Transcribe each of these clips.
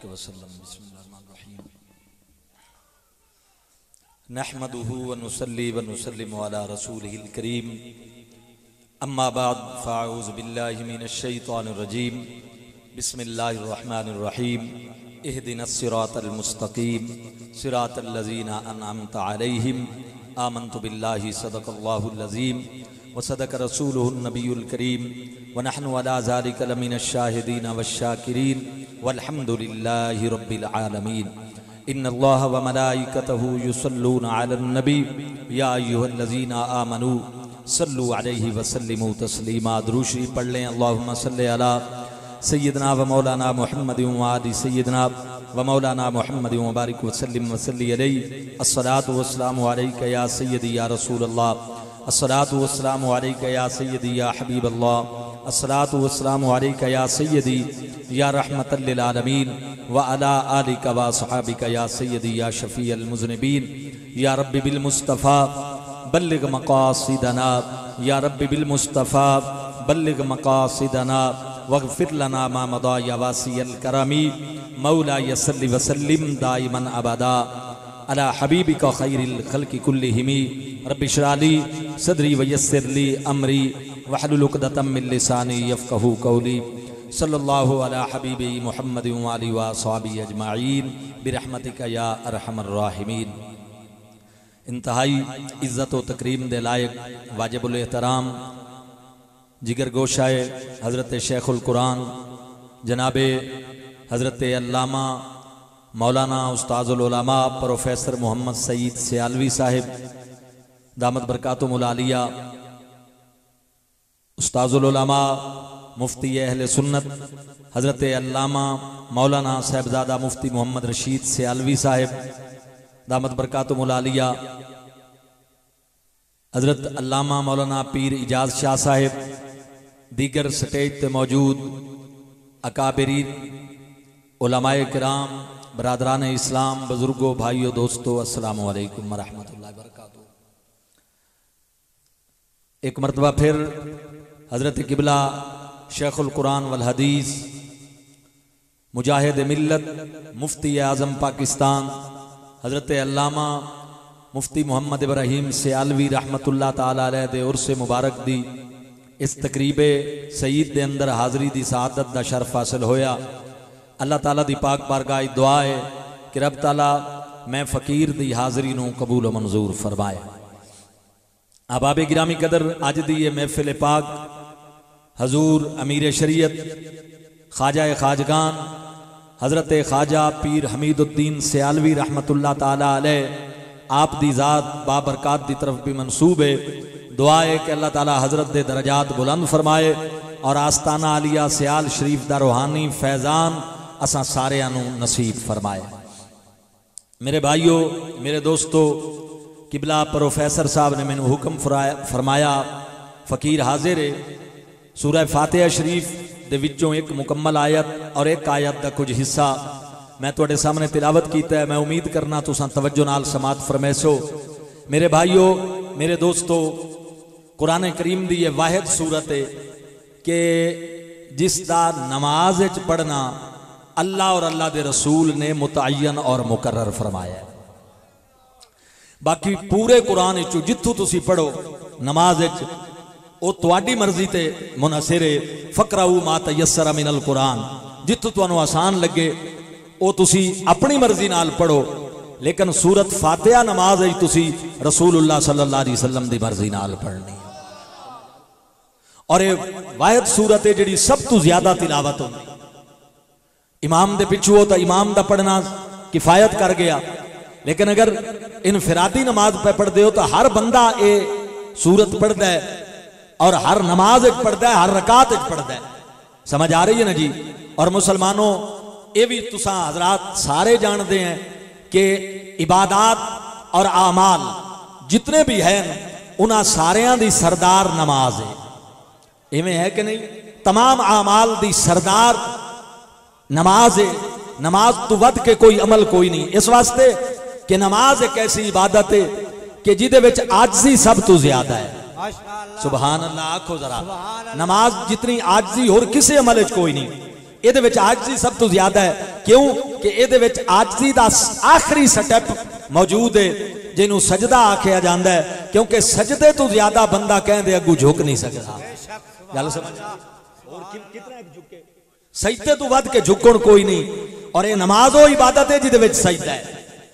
وآلہ وسلم بسم اللہ الرحمن الرحیم نحمده ونصلي ونسلم على رسوله الكريم اما بعد فاعوذ باللہ من الشیطان الرجیم بسم اللہ الرحمن الرحیم اهدنا الصراط المستقیم صراط الذین انعمت علیہم آمنت باللہ صدق اللہ العظیم وصدق رسوله النبی الکریم ونحن على ذلك لمن الشاہدین والشاکرین والحمد للہ رب العالمین ان اللہ وملائکتہ یصلون علی النبی یا ایھا الذین آمنوا صلوا علیہ وسلموا تسلیما درود شریف پڑھ لیں اللہم صلی علی سیدنا و مولانا محمد وآل سیدنا و مولانا محمد وبارک وسلم وصلی علیہ الصلاة والسلام علیکہ یا سیدی یا رسول اللہ الصلاة والسلام علیکہ یا سیدی یا حبیب اللہ الصلاة والسلام علیکہ یا سیدی یا رحمت للعالمین وعلا آلک و صحابک یا سیدی یا شفیع المذنبین یا رب بالمصطفیٰ بلغ مقاصدنا یا رب بالمصطفیٰ بلغ مقاصدنا واغفر لنا ما مضى یا واسع الکرم مولا صلی وسلم دائما ابدا علی حبیبک خیر الخلق کلہم رب اشرح لی صدری ویسر لی امری واحلل عقدۃ من لسانی یفقہوا قولی صلی اللہ علی حبیبی محمد وآلہ وصحبہ اجمعین برحمتک یا ارحم الراحمین۔ انتہائی عزت و تکریم دے لائق واجب الاحترام جگر گوشہ حضرت شیخ القرآن جناب حضرت علامہ مولانا استاذ العلماء پروفیسر محمد سعید سیالوی صاحب دامت برکاتہم العالیہ، استاذ العلماء مفتی اہل سنت حضرت علامہ مولانا صاحبزادہ مفتی محمد رشید سیالوی صاحب دامت برکاتہم العالیہ، حضرت علامہ مولانا پیر اجاز شاہ صاحب، دیگر سٹیج تے موجود اکابرین علماء کرام، برادران اسلام، بزرگوں، بھائیوں، دوستوں، السلام علیکم ورحمۃ اللہ وبرکاتہ۔ ایک مرتبہ پھر حضرت قبلہ شیخ القرآن والحدیث مجاہد ملت مفتی اعظم پاکستان حضرت علامہ مفتی محمد ابراہیم سیالوی رحمت اللہ تعالی علیہ دے عرس مبارک دی اس تقریب سعید دے اندر حاضری دی سعادت دا شرف حاصل ہویا۔ اللہ تعالیٰ دی پاک بارگاہ دعا ہے کہ رب تعالیٰ میں فقیر دی حاضری نو قبول و منظور فرمائے۔ احباب گرامی قدر اج دی یہ محفل پاک حضور امیر شریعت خواجہ خواجگان حضرت خواجہ پیر حمید الدین سیالوی رحمت اللہ تعالی علیہ آپ دی ذات بابرکات دی طرف بھی منسوب ہے۔ دعا ہے کہ اللہ تعالی حضرت دے درجات بلند فرمائے اور آستانہ عالیہ سیال شریف دا روحانی فیضان اساں سارے انو نصیب فرمائے۔ میرے بھائیوں، میرے دوستو، قبلہ پروفیسر صاحب نے میں نے حکم فرمایا فقیر حاضر ہے، سورہ فاتحہ شریف دے وچوں ایک مکمل آیت اور ایک آیت دا کچھ حصہ میں توڑے سامنے تلاوت کیتا ہے۔ میں امید کرنا تساں توجہ نال سماعت فرمیسو۔ میرے بھائیوں، میرے دوستو، قرآن کریم دی یہ واحد صورت ہے کہ جس دا نماز وچ پڑھنا اللہ اور اللہ دے رسول نے متعین اور مقرر فرمایا ہے۔ باقی پورے قرآن وچوں جتھوں تسی پڑھو نماز وچ او تواڈی مرضی تے منحصر ہے۔ فقرؤ ما تیسر من القرآن، جتھوں تانوں آسان لگے او تسی اپنی مرضی نال پڑھو، لیکن سورت فاتحہ نماز ہے تسی رسول اللہ صلی اللہ علیہ وسلم دی مرضی نال پڑھنی۔ اور یہ واحد سورت ہے جڑی سب تو زیادہ تلاوت ہوندی، امام دے پچھو ہو تو امام دا پڑھنا کفایت کر گیا، لیکن اگر انفرادی نماز پہ پڑھ دے ہو تو ہر بندہ اے سورت پڑھ دے اور ہر نماز ایک پڑھ دے، ہر رکعت ایک پڑھ دے۔ سمجھ آ رہی ہے نا جی؟ اور مسلمانوں یہ بھی تساں حضرات سارے جان دے ہیں کہ عبادات اور اعمال جتنے بھی ہیں انہاں ساریاں دی سردار نماز ہے۔ ایویں ہے کہ نہیں؟ تمام اعمال دی سردار نماز ہے۔ نماز تو ود کے کوئی عمل کوئی نہیں، اس واسطے کہ نماز ایک ایسی عبادت ہے کہ جدے وچ عاجزی سب تو زیادہ ہے۔ سبحان اللہ، آکھو ذرا، نماز جتنی عاجزی اور کسے عمل وچ کوئی نہیں۔ یہ آجزی سب تو زیادہ ہے. کیوں کہ یہ آجزی دا آخری سٹیپ موجود ہے جنہوں سجدہ آکھیا جاندہ ہے, کیونکہ سجدے تو زیادہ بندہ کہیں دے اگو جھک نہیں سکتا. گل سمجھ اور کتنا ایک جھکے سجدے تو ود کے جھکن کوئی نہیں. اور یہ نماز و عبادت ہے جدے وچ سجدہ ہے.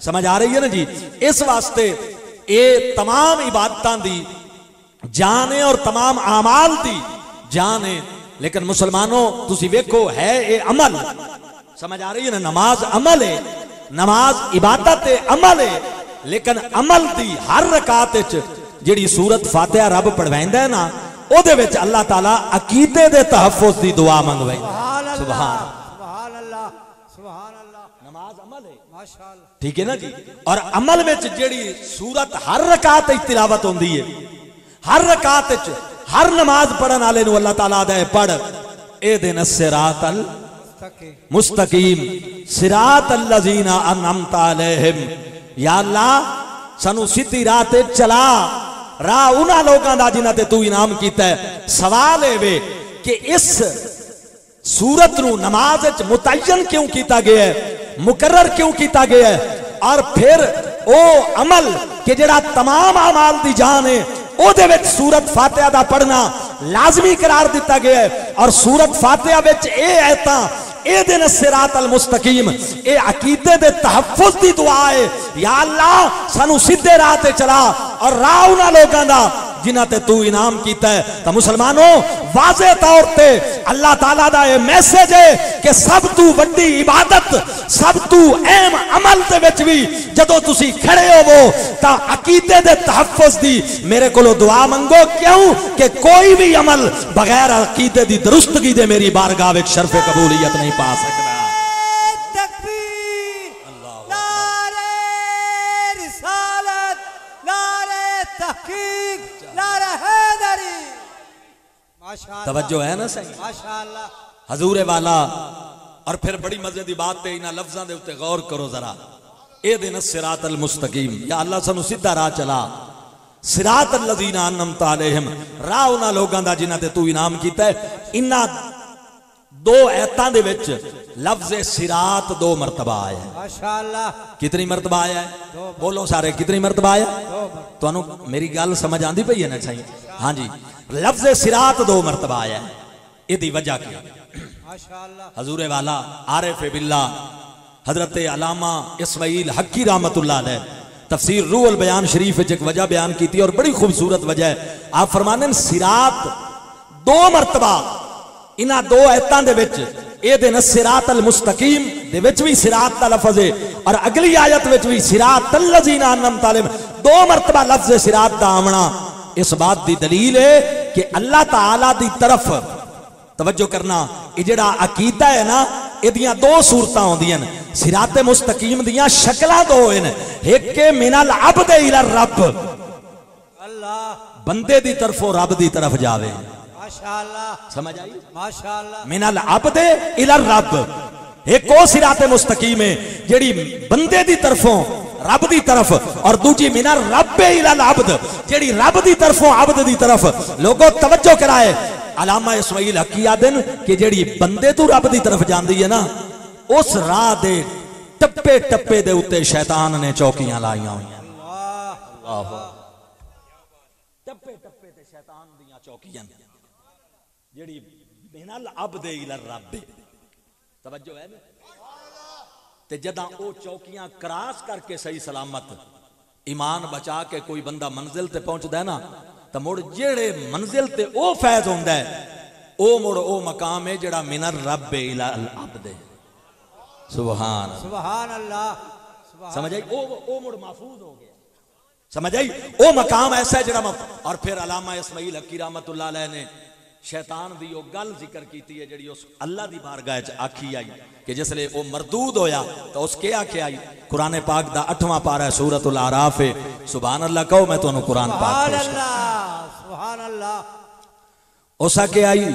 سمجھ آ رہی ہے نا جی. اس واسطے یہ تمام عبادتاں دی جان ہے اور تمام اعمال دی جان ہے. لیکن مسلمانوں تسی ویکھو ہے یہ عمل. سمجھ آ رہی ہے نا. نماز عمل ہے, نماز عبادت ہے, عمل ہے. لیکن عمل دی ہر رکعت وچ جڑی سورت فاتحہ رب پڑھویندا ہے نا, او دے وچ اللہ تعالی عقیدے دے تحفظ دی دعا منگویندا. سبحان اللہ سبحان اللہ. نماز عمل ہے ماشاءاللہ. ٹھیک ہے نا جی. اور عمل وچ جڑی سورت ہر رکعت وچ تلاوت ہوندی ہے, ہر رکعت وچ ہر نماز پڑھن والے نو اللہ تعالیٰ دے پڑھ اہدنا الصراط المستقیم صراط الذین انعمت علیہم. یا اللہ سانو سیدھی راہ تے چلا, راہ انہاں لوگاں دا جنہاں تے تو انعام کیتا ہے. سوال ہے وے کہ اس سورت نو نماز وچ متعین کیوں کیتا گیا ہے, مقرر کیوں کیتا گیا ہے, اور پھر او عمل کہ جڑا تمام اعمال دی جان ہے او دے وچ سورت فاتحہ دا پڑھنا لازمی قرار دیتا گیا ہے. اور سورت فاتحہ وچ اے ایتاں اہدنا الصراط المستقیم اے عقیدے دے تحفظ دی دعا ہے. یا اللہ سانو سیدھے راہ تے چلا اور راہ انہاں لوگاں دا جنہاں تے تو انعام کیتا ہے. تو مسلمانوں واضح طور تے اللہ تعالیٰ دا یہ میسج ہے کہ سب تو بڑی عبادت, سب تو اہم عمل دے وچ بھی جدو تسی کھڑے ہو وہ تا عقیدے دے تحفظ دی میرے کولو دعا منگو. کیوں کہ کوئی بھی عمل بغیر عقیدے دی درستگی دے میری بارگاہ وچ شرف قبولیت نہیں پا سکتا. توجہ ہے نا صحیح حضور والا. اور پھر بڑی مزے دی بات تے انہاں لفظاں دے اوتے غور کرو ذرا. اہدنا الصراط المستقیم, یا اللہ سانو سیدھا راہ چلا. صراط الذین انعمت علیہم, راہ انہاں لوگاں دا جنہاں تے تو انعام کیتا ہے. انہاں دو ایتاں دے وچ لفظ صراط دو مرتبہ آیا ہے. ماشاءاللہ. کتنی مرتبہ آیا ہے؟ بولو سارے, کتنی مرتبہ آیا؟ تو انہوں میری گل سمجھ آندی پئی ہے نا صحیح؟ ہاں جی. لفظ صراط دو مرتبہ آیا ہے. یہ دی وجہ کیا؟ حضور والا عارف باللہ حضرت علامہ اسماعیل حقی رحمت اللہ علیہ تفسیر روح البیان شریف ایک وجہ بیان کی تھی اور بڑی خوبصورت وجہ ہے. آپ فرمانے ہیں صراط دو مرتبہ انہاں دو ایتاں دے وچ اہدنا الصراط المستقیم دے وچ بھی صراط دا لفظ ہے, اور اگلی آیت وچ بھی صراط الذین انعمت علیہم دو مرتبہ لفظ صراط دا آمنا اس بات دی دلیل ہے کہ اللہ تعالیٰ دی طرف توجہ کرنا. یہ جڑا عقیدہ ہے نا یہ دیاں دو صورتاں ہوندیاں. صراط مستقیم دیاں شکلاں دو ہیں. ایک کہ من العبد الی الرب, اللہ بندے دی طرفوں رب دی طرف جاوے. ماشاءاللہ. سمجھ آئی؟ ماشاءاللہ. من العبد الی الرب ایک او صراط مستقیم ہے جڑی بندے دی طرفوں رب دی طرف, اور دوجی من الرب الی العبد جڑی رب دی طرفوں عبد دی طرف. لوگوں توجہ کرائے, علامہ اسماعیل حقی آدن کہ جڑی بندے تو رب دی طرف جاندی ہے نا اس راہ دے ٹپے ٹپے دے اتے شیطان نے چوکیاں لائیاں ہوئی ہیں. ٹپے ٹپے تے شیطان دیاں چوکیاں جڑی من العبد الی الرب. توجہ ہے نا. تے جداں او چوکیاں کراس کر کے صحیح سلامت ایمان بچا کے کوئی بندہ منزل تے پہنچ دے نا تو مڑ جیڑے منزل تے او فیض ہوندہ ہے او مڑ او مقام ہے جڑا من الرب الی العبد. سبحان سبحان اللہ. سمجھ آئی؟ او مڑ محفوظ ہو گیا. سمجھ آئی؟ او مقام ایسا ہے جڑا اور پھر علامہ اسماعیل حقی رحمت اللہ علیہ نے شیطان دی او گل ذکر کیتی ہے جڑی اس اللہ دی بارگاہ وچ آکھی آئی کہ جس لے او مردود ہویا تو اس کے آکھے آئی. قرآن پاک دا 8واں پارہ ہے سورۃ الاعراف ہے. سبحان اللہ کہو میں تو انہوں قرآن پاک پڑھ سبحان اللہ. اسا کے آئی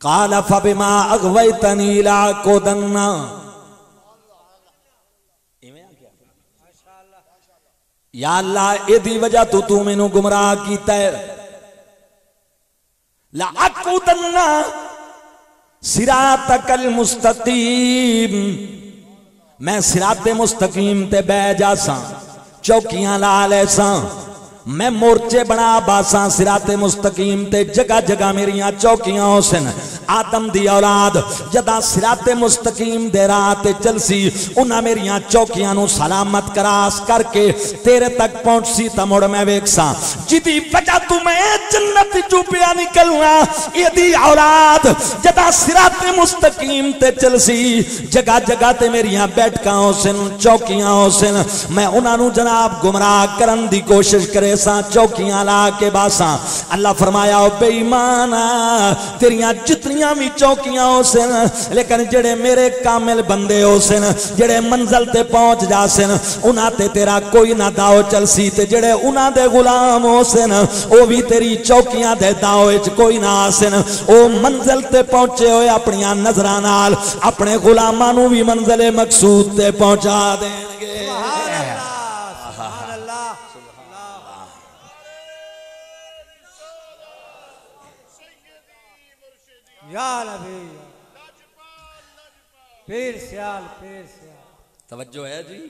قال فبما اغویتنی لاقعدن. یا اللہ اے دی وجہ تو میں نو گمراہ کیتا ہے. لاقعدن صراطک المستقیم، میں صراط مستقیم تے بہ جاساں، چوکیاں لا لے ساں، میں مورچے بنا باساں صراط مستقیم تے، جگہ جگہ میریاں چوکیاں ہو سن۔ آدم دی اولاد جدا صراط مستقیم دے راہ تے چلسی، انہاں میریاں چوکیاں نو سلامت کراس کر کے تیرے تک پہنچ سی تا مڑ میں ویکساں، جدی وجہ تو میں جنت جو پیا نکلنا، یہ دی اولاد جدا صراط مستقیم تے چلسی، جگہ جگہ تے میریاں بیٹھکاں ہو سن، چوکیاں ہو سن، میں انہاں نو جناب گمراہ کرن دی کوشش کرے ساں، چوکیاں لا کے باساں۔ اللہ فرمایا او بے ایمانا، تیریاں جتنیاں بھی چوکیاں ہو سن، لیکن جڑے میرے کامل بندے ہو سن، جڑے منزل تے پہنچ جا سن، انہاں تے تیرا کوئی نہ داؤ چلسی، تے جڑے انہاں دے غلام ہو سن، او بھی تیری چوکیاں دے داؤ اچ کوئی نہ آسن، او منزل تے پہنچے ہوئے اپنیاں نظراں نال اپنے غلاماں نو بھی منزل مقصود تے پہنچا دیں گے۔ یا نبی پیر سیال پیر سیال، توجہ ہے جی۔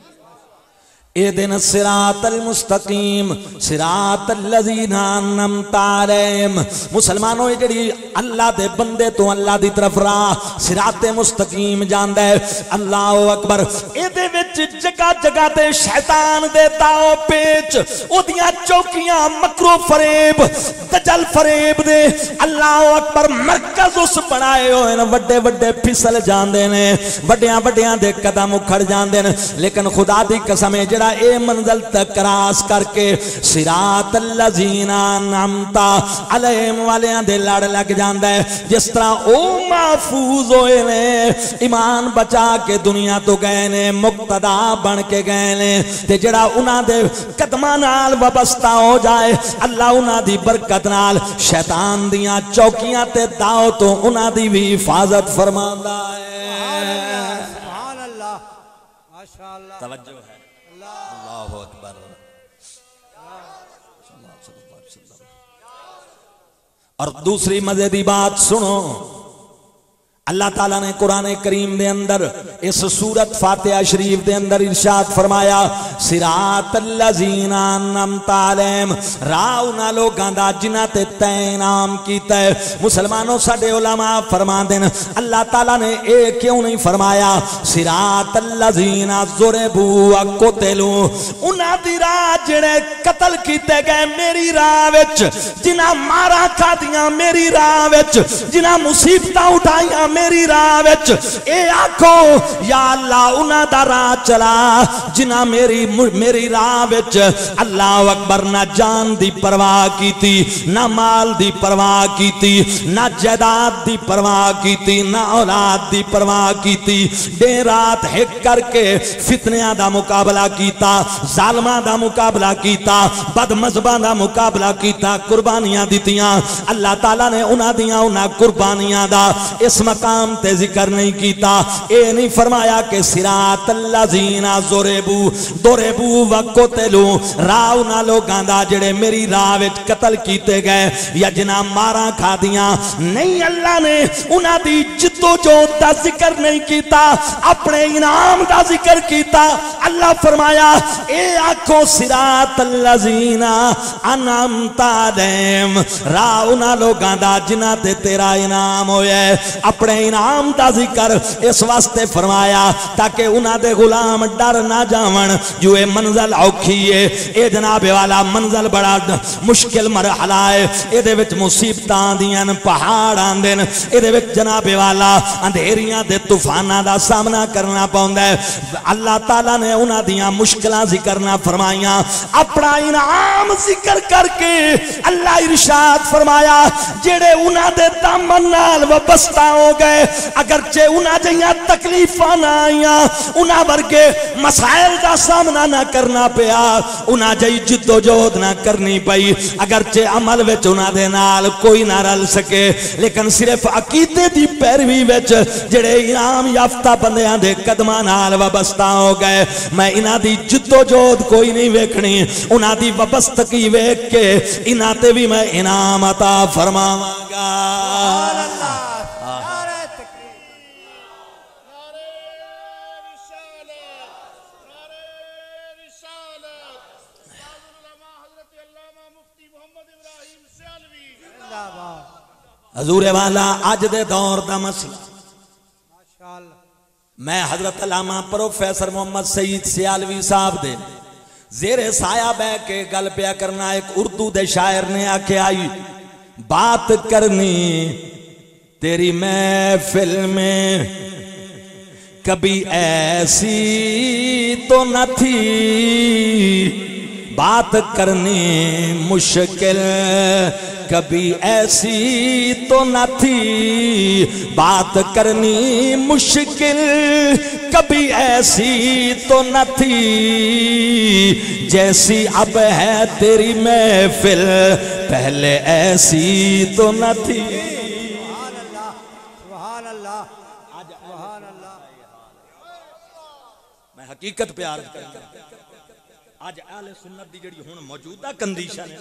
اہدنا الصراط المستقیم صراط الذین انعمت علیہم، مسلمانوں یہ جڑی اللہ دے بندے تو اللہ دی طرف راہ صراط مستقیم جاندا ہے۔ اللہ اکبر، اے وچ جگہ جگہ تے شیطان دے داؤ پیچ، او دیاں چوکیاں مکرو فریب دجل فریب دے اللہ اکبر مرکز اس بنائے ہوئے نا، وڈے وڈے پھسل جاندے نے، وڈیاں وڈیاں دے قدم اکھڑ جاندے نے، لیکن خدا دی قسم ہے جڑا اے منزل تک کراس کر کے صراط الذین انعمت علیہم والیاں دے لڑ لگ جاندا ہے، جس طرح او محفوظ ہوئے نے، ایمان بچا کے دنیا تو گئے نے، مقتدا بن کے گئے نے، تے جڑا انہاں دے قدماں نال وابستہ ہو جائے، اللہ انہاں دی برکت نال شیطان دیاں چوکیاں تے داؤ تو انہاں دی بھی حفاظت فرماندا ہے۔ سبحان اللہ، ماشاءاللہ، توجہ ہے، اللہ اکبر۔ اور دوسری مزے دی بات سنو، اللہ تعالیٰ نے قرآن کریم دے اندر اس سورت فاتحہ شریف دے اندر ارشاد فرمایا صراط الذین انعمت علیہم، راہ انہاں لوگاں دا جنہاں تے تیں انعام کیتا ہے۔ مسلمانوں ساڈے علماء فرماندے نے اللہ تعالیٰ نے اے کیوں نہیں فرمایا صراط الذین ضربوا وقتلوا، انہاں دی راہ جڑے قتل کیتے گئے میری راہ وچ، جنہاں مارا کھادیاں میری راہ وچ، جنہاں مصیبتاں اٹھائیاں میری راہ وچ، اے آکھو یا اللہ انہاں دا راہ چلا جنہاں میری راہ وچ اللہ اکبر نہ جان دی پرواہ کیتی، نہ مال دی پرواہ کیتی، نہ جائیداد دی پرواہ کیتی، نہ اولاد دی پرواہ کیتی، دن رات ہک کر کے فتنیاں دا مقابلہ کیتا، ظالماں دا مقابلہ کیتا، بد مذہباں دا مقابلہ کیتا، قربانیاں دتیاں۔ اللہ تعالیٰ نے انہاں دیاں انہاں قربانیاں دا اس مقام تے ذکر نہیں کیتا، اے نہیں فرمایا کہ صراط الذین ضربوا وقتلوا، راہ انہاں لوگاں دا جڑے میری راہ وچ قتل کیتے گئے یا جنہاں ماراں کھادیاں، نہیں اللہ نے انہاں دی جدوجہد دا ذکر نہیں کیتا، اپنے انعام دا ذکر کیتا۔ اللہ فرمایا اے آکھو صراط الذین انعمت علیہم، راہ انہاں لوگاں دا جنہاں تے تیرا انعام ہویا ہے، اپنے انعام دا ذکر اس واسطے فرمایا تاکہ انہاں دے غلام ڈر نہ جاون جو اے منزل اوکھی ہے، اے جناب والا منزل بڑا مشکل مرحلہ ہے، اے دے وچ مصیبتاں دیاں پہاڑ آندے نے، اے دے وچ جناب والا اندھیریاں دے طوفاناں دا سامنا کرنا پوندا ہے۔ اللہ تعالیٰ نے انہاں دیاں مشکلاں ذکر نہ فرمائیاں، اپنا انعام ذکر کر کے اللہ ارشاد فرمایا جڑے انہاں دے دامن نال وابستہ ہو گئے، اگرچہ انہاں جیاں تکلیفاں نہ آئیاں، انہاں ورگے مسائل دا سامنا نہ کرنا پیا، انہاں جی جدوجہد نہ کرنی پئی، اگرچہ عمل وچ انہاں دے نال کوئی نہ رل سکے، لیکن صرف عقیدے دی پیروی وچ جڑے انعام یافتہ بندیاں دے قدماں نال وابستہ ہو گئے، میں انہاں دی جدوجہد کوئی نہیں ویکھنی، انہاں دی وابستگی ویکھ کے انہاں تے بھی میں انعام عطا فرماواں گا۔ حضور والا اج دے دور دا مسئلہ ماشاءاللہ میں حضرت علامہ پروفیسر محمد سعید سیالوی صاحب دے زیر سایہ بے کے گل پیا کرنا. ایک اردو دے شاعر نے آکے آئی بات کرنی تیری محفل میں کبھی ایسی تو نہ تھی, بات کرنی مشکل کبھی ایسی تو نہ تھی, بات کرنی مشکل کبھی ایسی تو نہ تھی, جیسی اب ہے تیری محفل پہلے ایسی تو نہ تھی. سبحان اللہ سبحان اللہ سبحان اللہ. میں حقیقت پہ عرض کرتا ہوں آج اہل سنت دی جڑی ہن موجودہ کنڈیشن ہے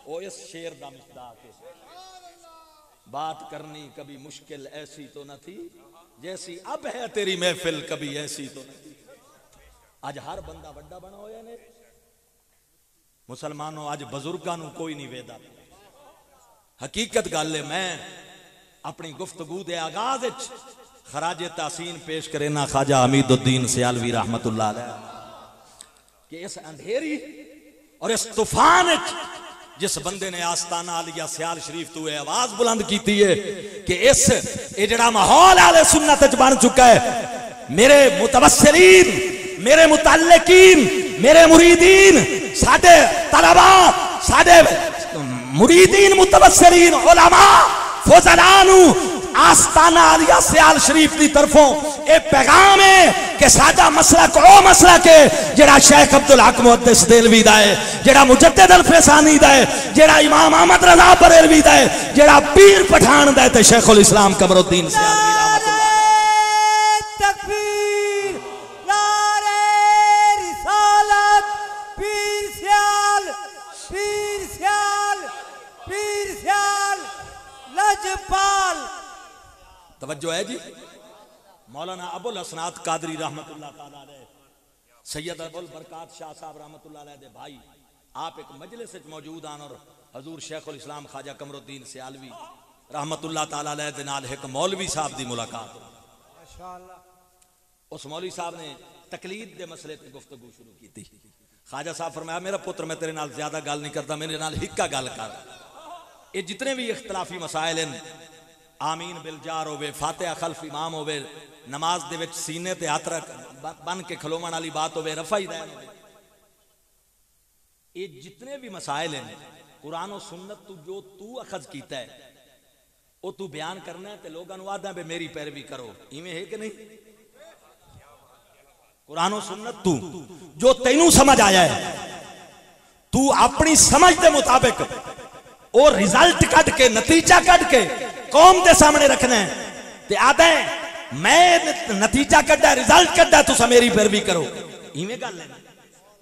وہ اس شعر دا مصداق ہے. بات کرنی کبھی مشکل ایسی تو نہ تھی, جیسی اب ہے تیری محفل کبھی ایسی تو نہ تھی. آج ہر بندہ بڑا بنا ہویا نے مسلمانوں, آج بزرگاں نو کوئی نہیں ویدا. حقیقت گل ہے میں اپنی گفتگو دے آغاز وچ خراج تحسین پیش کرنا خواجہ حمید الدین سیالوی رحمت اللہ علیہ کہ اس اندھیری اور اس طوفان جس بندے نے آستانہ علیہ سیال شریف تو آواز بلند کیتی ہے کہ اس جڑا ماحول اہل سنت وچ بن چکا ہے, میرے متوسلین, میرے متعلقین, میرے مریدین, ساڈے طلباء, ساڈے مریدین, متوسلین, علماء, فضلانو آستانہ علیہ سیال شریف دی طرفوں اے پیغام ہے کہ سادہ مسلک او مسلک ہے جڑا شیخ عبدالحق محدث دہلوی دا ہے, جڑا مجدد الفیسانی دا ہے, جڑا امام احمد رضا بریلوی دا ہے, جڑا پیر پٹھان دا ہے تے شیخ الاسلام قمر الدین سیالوی رحمت اللہ. تکبیر نعرہ رسالت, پیر سیال پیر سیال پیر سیال لجپال. توجہ ہے جی. مولانا ابو الحسنات قادری رحمت اللہ تعالی علیہ, سید ابو البرکات شاہ صاحب رحمت اللہ علیہ دے بھائی, آپ ایک مجلس وچ موجود آن اور حضور شیخ الاسلام خواجہ قمر الدین سیالوی رحمت اللہ تعالی علیہ دے نال ایک مولوی صاحب دی ملاقات. ماشاءاللہ. اس مولوی صاحب نے تقلید دے مسئلے تے گفتگو شروع کی تھی. خواجہ صاحب فرمایا میرا پتر میں تیرے نال زیادہ گل نہیں کرتا, میرے نال ہکا گل کر. یہ جتنے بھی اختلافی مسائل ہیں, آمین بالجار ہوئے, فاتحہ خلف امام ہوئے, نماز دے وچ سینے تے ہاتھ رکھ بن کے کھلومن والی بات ہوئے, رفع دین ہوئے, یہ جتنے بھی مسائل ہیں قرآن و سنت تو جو تو اخذ کیتا ہے وہ تو بیان کرنا ہے تے لوگاں نوں آدھا بے میری پیروی کرو, ایویں ہے کہ نہیں؟ قرآن و سنت تو جو تینوں سمجھ آیا ہے تو اپنی سمجھ دے مطابق اور ریزلٹ کٹ کے, نتیجہ کٹ کے قوم دے سامنے رکھنا ہے تے آدھا ہے میں نتیجہ کٹا, ریزلٹ کٹا, تو میری پیروی کرو, ایویں گل ہے.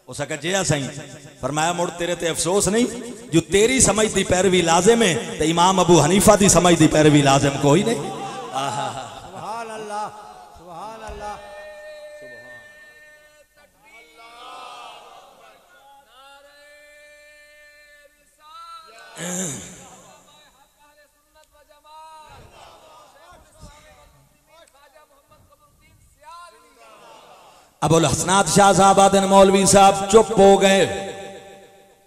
اس کا جیا سائیں فرمایا مڑ تیرے تے افسوس نہیں جو تیری سمجھ دی پیروی لازم ہے تے امام ابو حنیفہ دی سمجھ دی پیروی لازم کوئی نہیں. سبحان اللہ سبحان اللہ. ابو الحسنات شاہ صاحب آدھن مولوی صاحب چپ ہو گئے.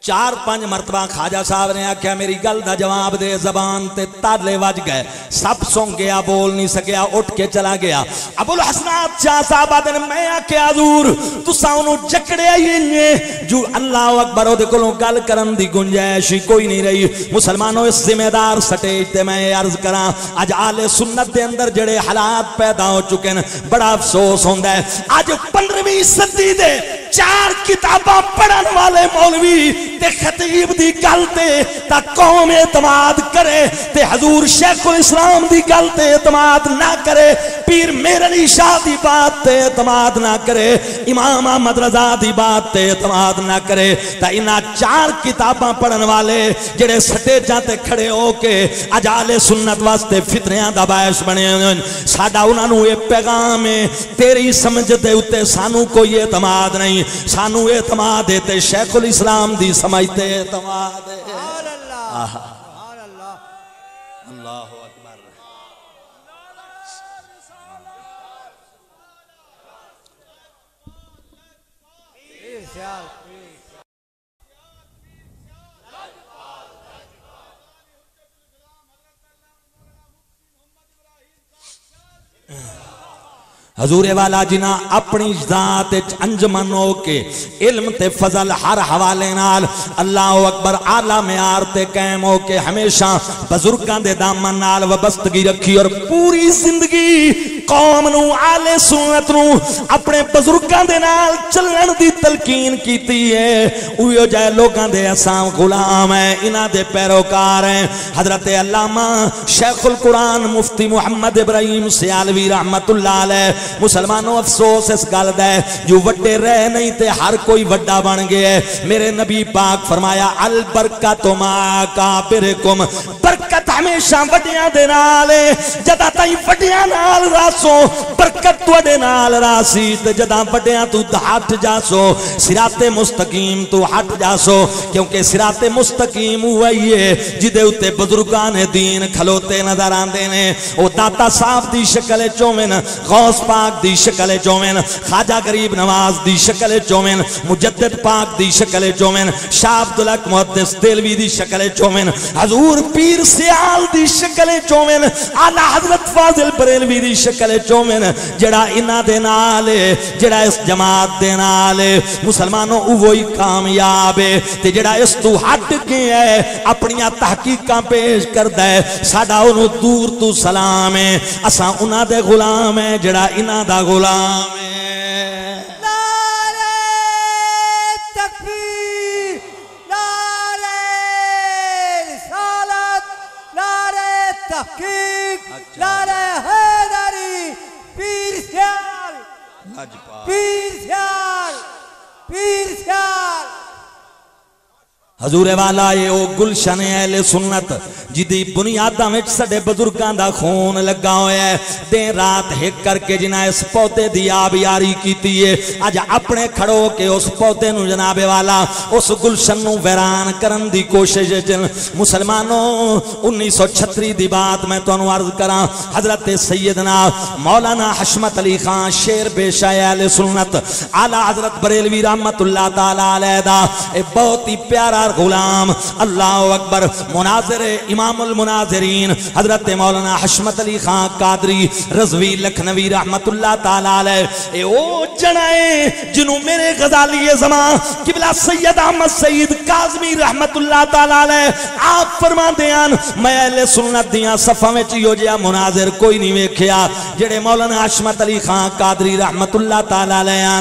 4-5 مرتبہ خواجہ صاحب نے آکھیا میری گل دا جواب دے, زبان تے تالے وج گئے, سب سن گیا, بول نہیں سکیا, اٹھ کے چلا گیا. ابو الحسنات شاہ صاحب آدھن میں آکھیا حضور تساں اونوں جکڑیا ہی جو اللہ اکبر او دے کولوں گل کرن دی گنجائش کوئی نہیں رہی. مسلمانوں اس ذمہ دار سٹیج تے میں عرض کراں اج اہل سنت دے اندر جڑے حالات پیدا ہو چکے ہیں بڑا افسوس ہوندا ہے. اج 15ویں صدی دے 4 کتاباں پڑھن والے مولوی تے خطیب دی گل تے تا قوم اعتماد کرے تے حضور شیخ الاسلام دی گل تے اعتماد نہ کرے, پیر میر علی شاہ دی بات تے اعتماد نہ کرے, امام احمد رضا دی بات تے اعتماد نہ کرے. تا انہاں 4 کتاباں پڑھن والے جڑے سٹیجاں تے کھڑے ہو کے اج اہل سنت واسطے فتنیاں دا باعث بنے ہوئے, ساڈا انہاں نوں اے پیغام ہے تیری سمجھ دے اوتے سانو کوئی اعتماد نہیں, سانو اعتماد ہے تے شیخ الاسلام دی سمجھ تے اعتماد ہے. سبحان اللہ اللہ اکبر پیر سیال پیر حضور والا جنا اپنی ذات انجمن ہو کے علم تے فضل ہر حوالے نال اللہ اکبر اعلی معیار تے قائم ہو کے ہمیشہ بزرگاں دے دامن نال وابستگی رکھی اور پوری زندگی قوم نو اہل سنت نو اپنے بزرگاں دے نال چلن دی تلقین کیتی ہے اوہی جائے لوگاں دے اساں غلام ہیں انہاں دے پیروکار ہیں حضرت علامہ شیخ القرآن مفتی محمد ابراہیم سیالوی رحمت اللہ علیہ مسلمانوں افسوس اس گل دا ہے جو وڈے رہ نہیں تے ہر کوئی وڈا بن گئے میرے نبی پاک فرمایا البرکت ما کابرکم برکت ہمیشہ وڈیاں دے نال جدا تائیں وڈیاں نال راسو برکت تواڈے نال راسی تے جدا وڈیاں تو ہٹ جاسو صراط مستقیم تو ہٹ جاسو کیونکہ صراط مستقیم وہی ہے جدے اوتے بزرگان دین کھلوتے نظر آندے نے او داتا صاحب دی شکل چومن غوث پاک دی شکل چومن خواجہ غریب نواز دی شکل چومن مجدد پاک دی شکل چومن شاہ عبدالحق محدث دہلوی دی شکل چومن حضور پیر سیال دی شکل چومن اعلی حضرت فاضل بریلوی دی شکل چومن جڑا انہاں دے نال جڑا اس جماعت دے نال مسلمانوں وہی کامیاب ہے تے جڑا اس تو ہٹ کے ہے اپنی تحقیقاں پیش کردا ہے ساڈا اونوں دور تو سلام ہے اساں انہاں دے غلام ہیں جڑا انہاں دا غلام ہے نعرہ تکبیر نعرہ رسالت نعرہ تحقیق نعرہ حیدری پیر سیال پیر سیال پیر سیال حضور والا یہ او گلشن اہل سنت جدی بنیاداں وچ سڈے بزرگاں دا خون لگا ہویا ہے دن رات ہک کر کے جنہاں اس پودے دی آبیاری کیتی ہے اج اپنے کھڑو کے اس پودے نو جناب والا اس گلشن نو ویران کرن دی کوشش مسلمانوں 1936 دی بات میں تانوں عرض کراں حضرت سیدنا مولانا حشمت علی خان شیر پیشہ اہل سنت اعلی حضرت بریلوی رحمت اللہ تعالی علیہ دا اے بہت ہی پیارا غلام اللہ اکبر مناظر امام المناظرین حضرت مولانا حشمت علی خان قادری رضوی لکھنوی رحمت اللہ تعالی علیہ اے او جنائے جنہوں میرے غزالی زمان قبلہ سید احمد سید کاظمی رحمت اللہ تعالی علیہ آپ فرما دیان میں اہل سنت دیاں صفہ میں چیو جیا مناظر کوئی نہیں ویکھیا جڑے مولانا حشمت علی خان قادری رحمت اللہ تعالی علیہ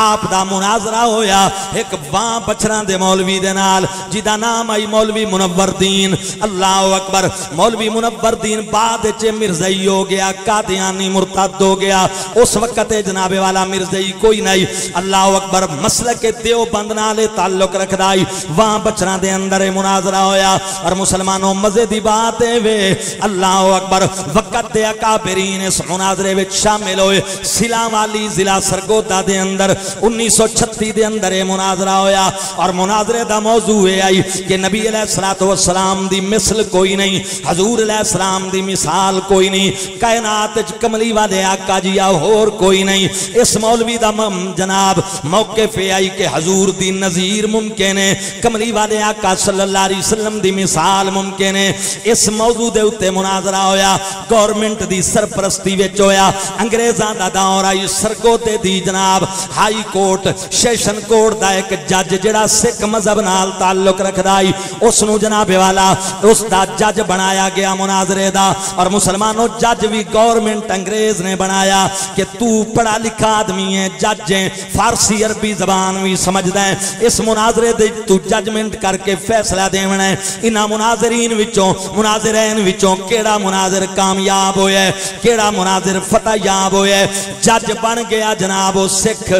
آپ دا مناظرہ ہویا ایک وہاں بچران دے مولوی دے نال جدا نام آئی مولوی منور دین اللہ اکبر مولوی منور دین بعد چے مرزائی ہو گیا قادیانی مرتد ہو گیا اس وقت جناب والا مرزائی کوئی نہیں اللہ اکبر مسلک دیو بند نالے تعلق رکھ دائی وہاں بچران دے اندر مناظرہ ہویا اور مسلمانوں مزے دی بات ہے وے اللہ اکبر وقت دے اکابرین اس مناظرے وچ شامل ہوئے سلا والی ضلع سرگودا دے اندر 1936 دے اندر مناظرہ ہویا اور مناظرے دا موضوع ہے آئی کہ نبی علیہ السلام دی مثل کوئی نہیں حضور علیہ السلام دی مثال کوئی نہیں کائنات کملی والے آقا جی اور کوئی نہیں اس مولوی دا جناب موقف ہے آئی کہ حضور دی نظیر ممکن ہے کملی والے آقا صلی اللہ علیہ وسلم دی مثال ممکن ہے اس موضوع دے اتے مناظرہ ہویا گورنمنٹ دی سرپرستی وچ ہویا انگریزاں دا دور آئی سرگودے دی جناب ہائی کورٹ سیشن کورٹ دا ایک جج جڑا سکھ مذہب نال تعلق رکھ دائی اس نو جناب والا اس دا جج بنایا گیا مناظرے دا اور مسلمانوں جج بھی گورنمنٹ انگریز نے بنایا کہ تو پڑھا لکھا آدمی ہے جج ہیں فارسی عربی زبان بھی سمجھ دیں اس مناظرے دے تو ججمنٹ کر کے فیصلہ دیونا ہے انہا مناظرین وچوں مناظرین وچوں کیڑا مناظر کامیاب ہویا ہے کیڑا مناظر فتح یاب ہویا ہے جج بن گیا جناب سکھ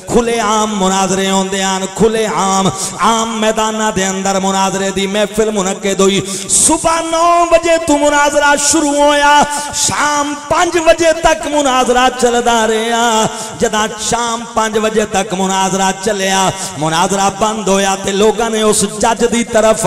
کھلے عام مناظرے ہوندے ہیں کھلے عام میدان نوجوانہ دے اندر مناظرے دی محفل منعقد ہوئی. صبح 9 بجے تو مناظرہ شروع ہویا, شام 5 بجے تک مناظرہ چلدا رہیا. جداں شام 5 بجے تک مناظرہ چلیا, مناظرہ بند ہویا تے لوگاں نے اس جج دی طرف,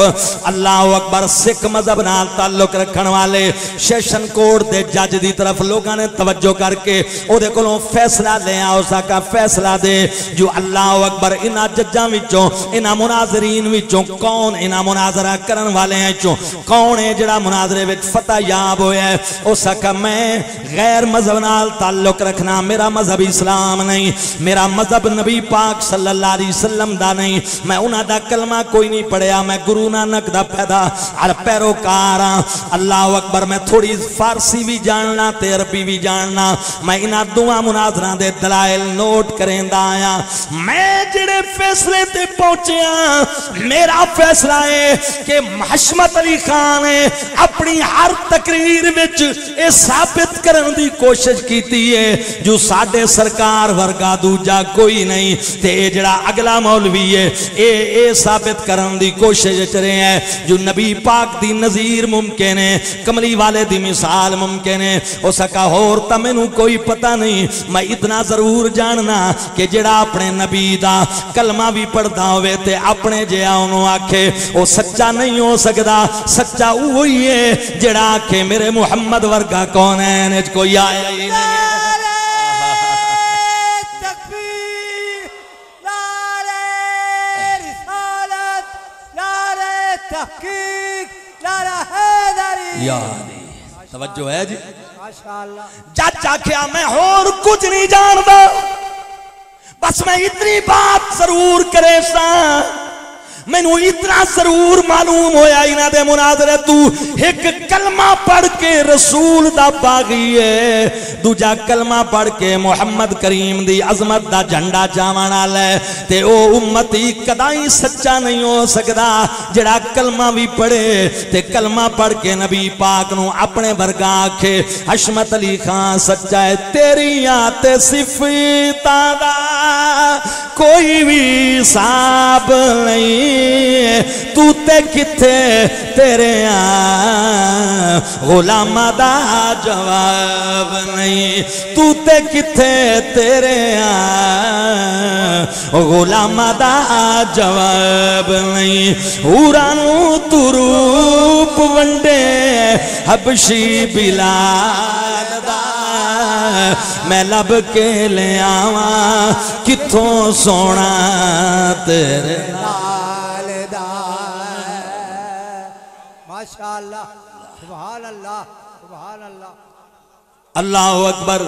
اللہ اکبر, سکھ مذہب نال تعلق رکھن والے سیشن کورٹ دے جج دی طرف لوگاں نے توجہ کر کے او دے کولوں فیصلہ لیا. اس کا فیصلہ دے جو اللہ اکبر انہاں ججاں وچوں انہاں مناظرین وچوں کون انہاں مناظرہ کرن والے وچوں کون ہے جڑا مناظرے وچ فتح یاب ہویا ہے. اس کا میں غیر مذہب نال تعلق رکھنا, میرا مذہب اسلام نہیں, میرا مذہب نبی پاک صلی اللہ علیہ وسلم دا نہیں, میں انہاں دا کلمہ کوئی نہیں پڑھیا, میں گرو نانک دا پیدا اور پیروکار ہاں. اللہ اکبر, میں تھوڑی فارسی بھی جاننا تے عربی بھی جاننا, میں انہاں دعا مناظرہ دے دلائل نوٹ کریں دا آیا. میں جڑے فیصلے تے پہنچیا, میرا فیصلہ ہے کہ حشمت علی خان نے اپنی ہر تقریر وچ اے ثابت کرن دی کوشش کیتی ہے جو ساڈے سرکار ورگا دوجا کوئی نہیں, تے اے جڑا اگلا مولوی ہے اے ثابت کرن دی کوشش چ رہے ہیں جو نبی پاک دی نظیر ممکن ہے, کملی والے دی مثال ممکن ہے. ہو سکا ہور تا مینوں کوئی پتہ نہیں, میں اتنا ضرور جاننا کہ جڑا اپنے نبی دا کلمہ بھی پڑھدا ہوئے تے اپنے جہا انہوں آکھے وہ سچا نہیں ہو سکدا. سچا وہی ہے جڑا آکھے میرے محمد ورگا کون ہے کوئی آیا ہی نہیں. توجہ ہے جی. جج آکھیا میں اور کچھ نہیں جاندا, بس میں اتنی بات ضرور کرے سا, مینوں اتنا ضرور معلوم ہویا انہاں دے مناظرے تو ایک کلمہ پڑھ کے رسول دا باغی ہے, دوجا کلمہ پڑھ کے محمد کریم دی عظمت دا جھنڈا چاون والا ہے, تے او امتی کدائی سچا نہیں ہو سکدا جڑا کلمہ بھی پڑھے تے کلمہ پڑھ کے نبی پاک نو اپنے ورگا آکھے. حشمت علی خان سچا ہے, تیریاں تے صفتاں دا کوئی بھی حساب نہیں, تو تے کتے تیرے غلام دا جواب نہیں, تو تے کتے تیرے غلام دا جواب نہیں. اورانو تو روپ ونڈے حبشی بلال دا, میں لب کے لے آواں کتھوں سونا تیرے نال دا. ماشاءاللہ, سبحان اللہ, سبحان اللہ. اللہ اکبر.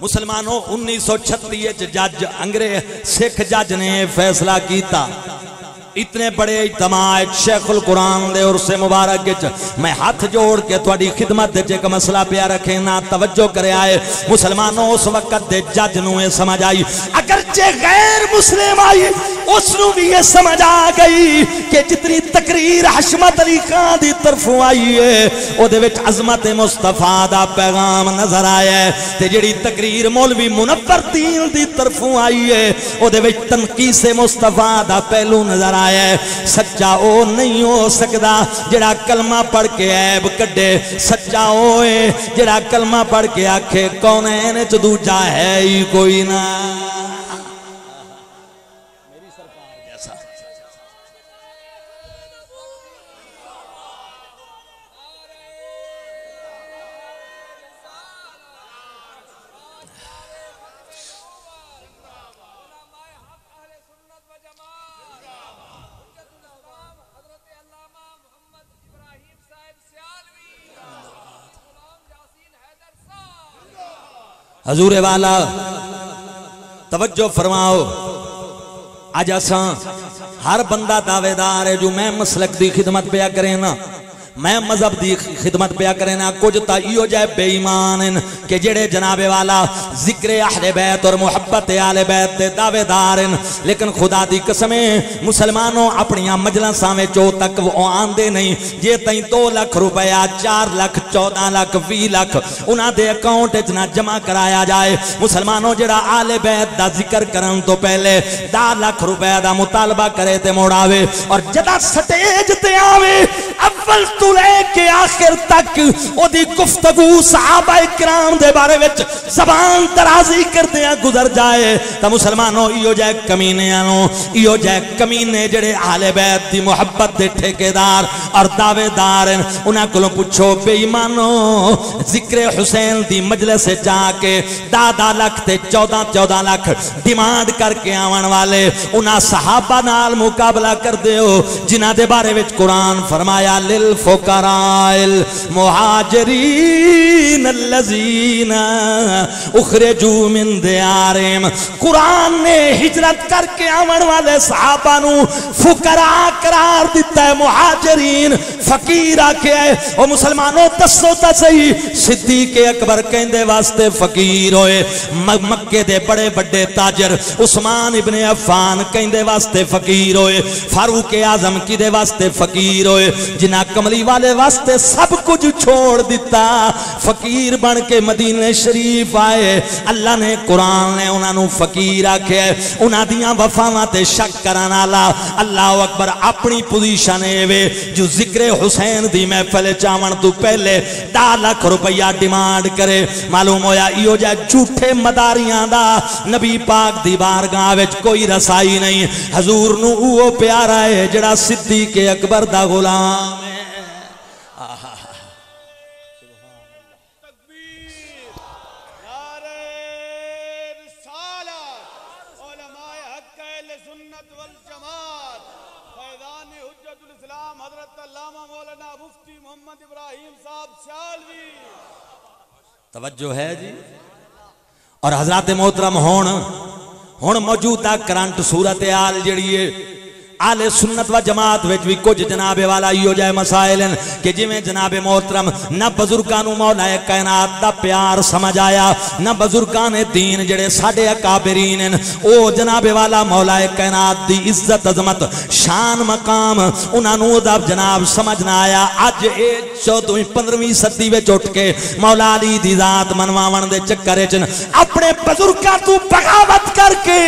مسلمانوں 1936 جج انگریز سکھ جج نے فیصلہ کیتا. اتنے بڑے اجتماع شیخ القرآن دے عرص مبارک میں ہاتھ جوڑ کے تھوڑی خدمت دے ایک مسئلہ پیا رکھے نا توجہ کرے آئے. مسلمانوں اس وقت دے جج نو یہ سمجھ آئی, اگرچہ غیر مسلم آئی اس نو بھی یہ سمجھ آ گئی کہ جتنی تقریر حشمت علی خان دی طرفوں آئی ہے او دے وچ عظمت مصطفیٰ دا پیغام نظر آیا ہے, تے جڑی تقریر مولوی منور دین دی طرفوں آئی ہے او دے وچ تنقیص مصطفیٰ دا پہلو نظر آیا ہے. سچا او نہیں ہو سکدا جڑا کلمہ پڑھ کے عیب کڈے, سچا ہوئے جڑا کلمہ پڑھ کے آکھے کونین چ دوجا ہے ہی کوئی نہ. میری سرکار جیسا حضور والا توجہ فرماؤ. آج اساں ہر بندہ دعوے دار ہے جو میں مسلک دی خدمت پیا کریں نا, میں مذہب دی خدمت پیا کرنا کچھ تا ایو جائے بے ایمان کہ جڑے جناب والا ذکر اہل بیت اور محبت اہل بیت دے دعوے دار لیکن خدا دی قسمیں مسلمانوں اپنیاں مجلساں وچوں تک وہ آندے نہیں جے تائیں 2 لاکھ روپیہ 4 لاکھ 14 لاکھ 20 لاکھ انہاں دے اکاؤنٹ وچ نہ جمع کرایا جائے مسلمانوں جڑا اہل بیت دا ذکر کرن تو پہلے 10 لاکھ روپے دا مطالبہ کرے تے موڑاوے اور جدا سٹیج تے آوے اول تو لے کے آخر تک او دی گفتگو صحابہ کرام دے بارے وچ زبان درازی کردے گزر جائے تا مسلمانوں ایو جائے کمینیاں ایو جائے کمینے جڑے اہل بیت دی محبت دے ٹھیکیدار اور دعوے دار انہاں کولوں پوچھو بے ایمانوں ذکر حسین دی مجلس سے جا کے 10 لاکھ تے 14 لاکھ ڈیمانڈ کر کے آون والے انہاں صحابہ نال مقابلہ کر دیو جنہاں دے بارے وچ قرآن فرمایا للفقراء المہاجرین الذین اخرجوا من دیارہم قرآن نے ہجرت کر کے آون والے صحابہ نو فقراء قرار دیتا ہے مہاجرین فقیر آکے ہے او مسلمانوں دسو تا صحیح صدیق اکبر کہندے واسطے فقیر ہوئے مکے دے بڑے بڑے تاجر عثمان ابن عفان کہندے واسطے فقیر ہوئے فاروق اعظم کی دے واسطے فقیر ہوئے جنہ کملی والے واسطے سب کچھ چھوڑ دیتا فقیر بن کے مدینہ شریف آئے اللہ نے قرآن نے انہاں نو فقیر آکھے انہاں دیاں وفاواں تے شک کرن والا اللہ اکبر اپنی پوزیشن اے جو ذکر حسین دی محفل چاون تو پہلے 10 لاکھ روپیہ ڈیمانڈ کرے معلوم ہویا ایو جائے جھوٹے مداریاں دا نبی پاک دی بارگاہ وچ کوئی رسائی نہیں حضور نو وہ پیارا ہے جڑا صدیق اکبر دا غلام ہے توجہ ہے جی اور حضرات محترم ہون موجودہ کرنٹ صورتحال جڑی ہے آل سنت و جماعت وچ بھی کچھ جناب والا ہی ہو جائے مسائل کہ جی میں جناب محترم نہ بزرگانو مولا کائنات دا پیار سمجھ آیا نہ بزرگان دین جڑے ساڑے اکابرین او جناب والا مولا کائنات دی عزت عظمت شان مقام انہوں دا جناب سمجھ نہ آیا آج 15ویں صدی وچ اٹھ کے مولا علی دی ذات منواون دے چکر وچ اپنے بزرگاں تو بغاوت کر کے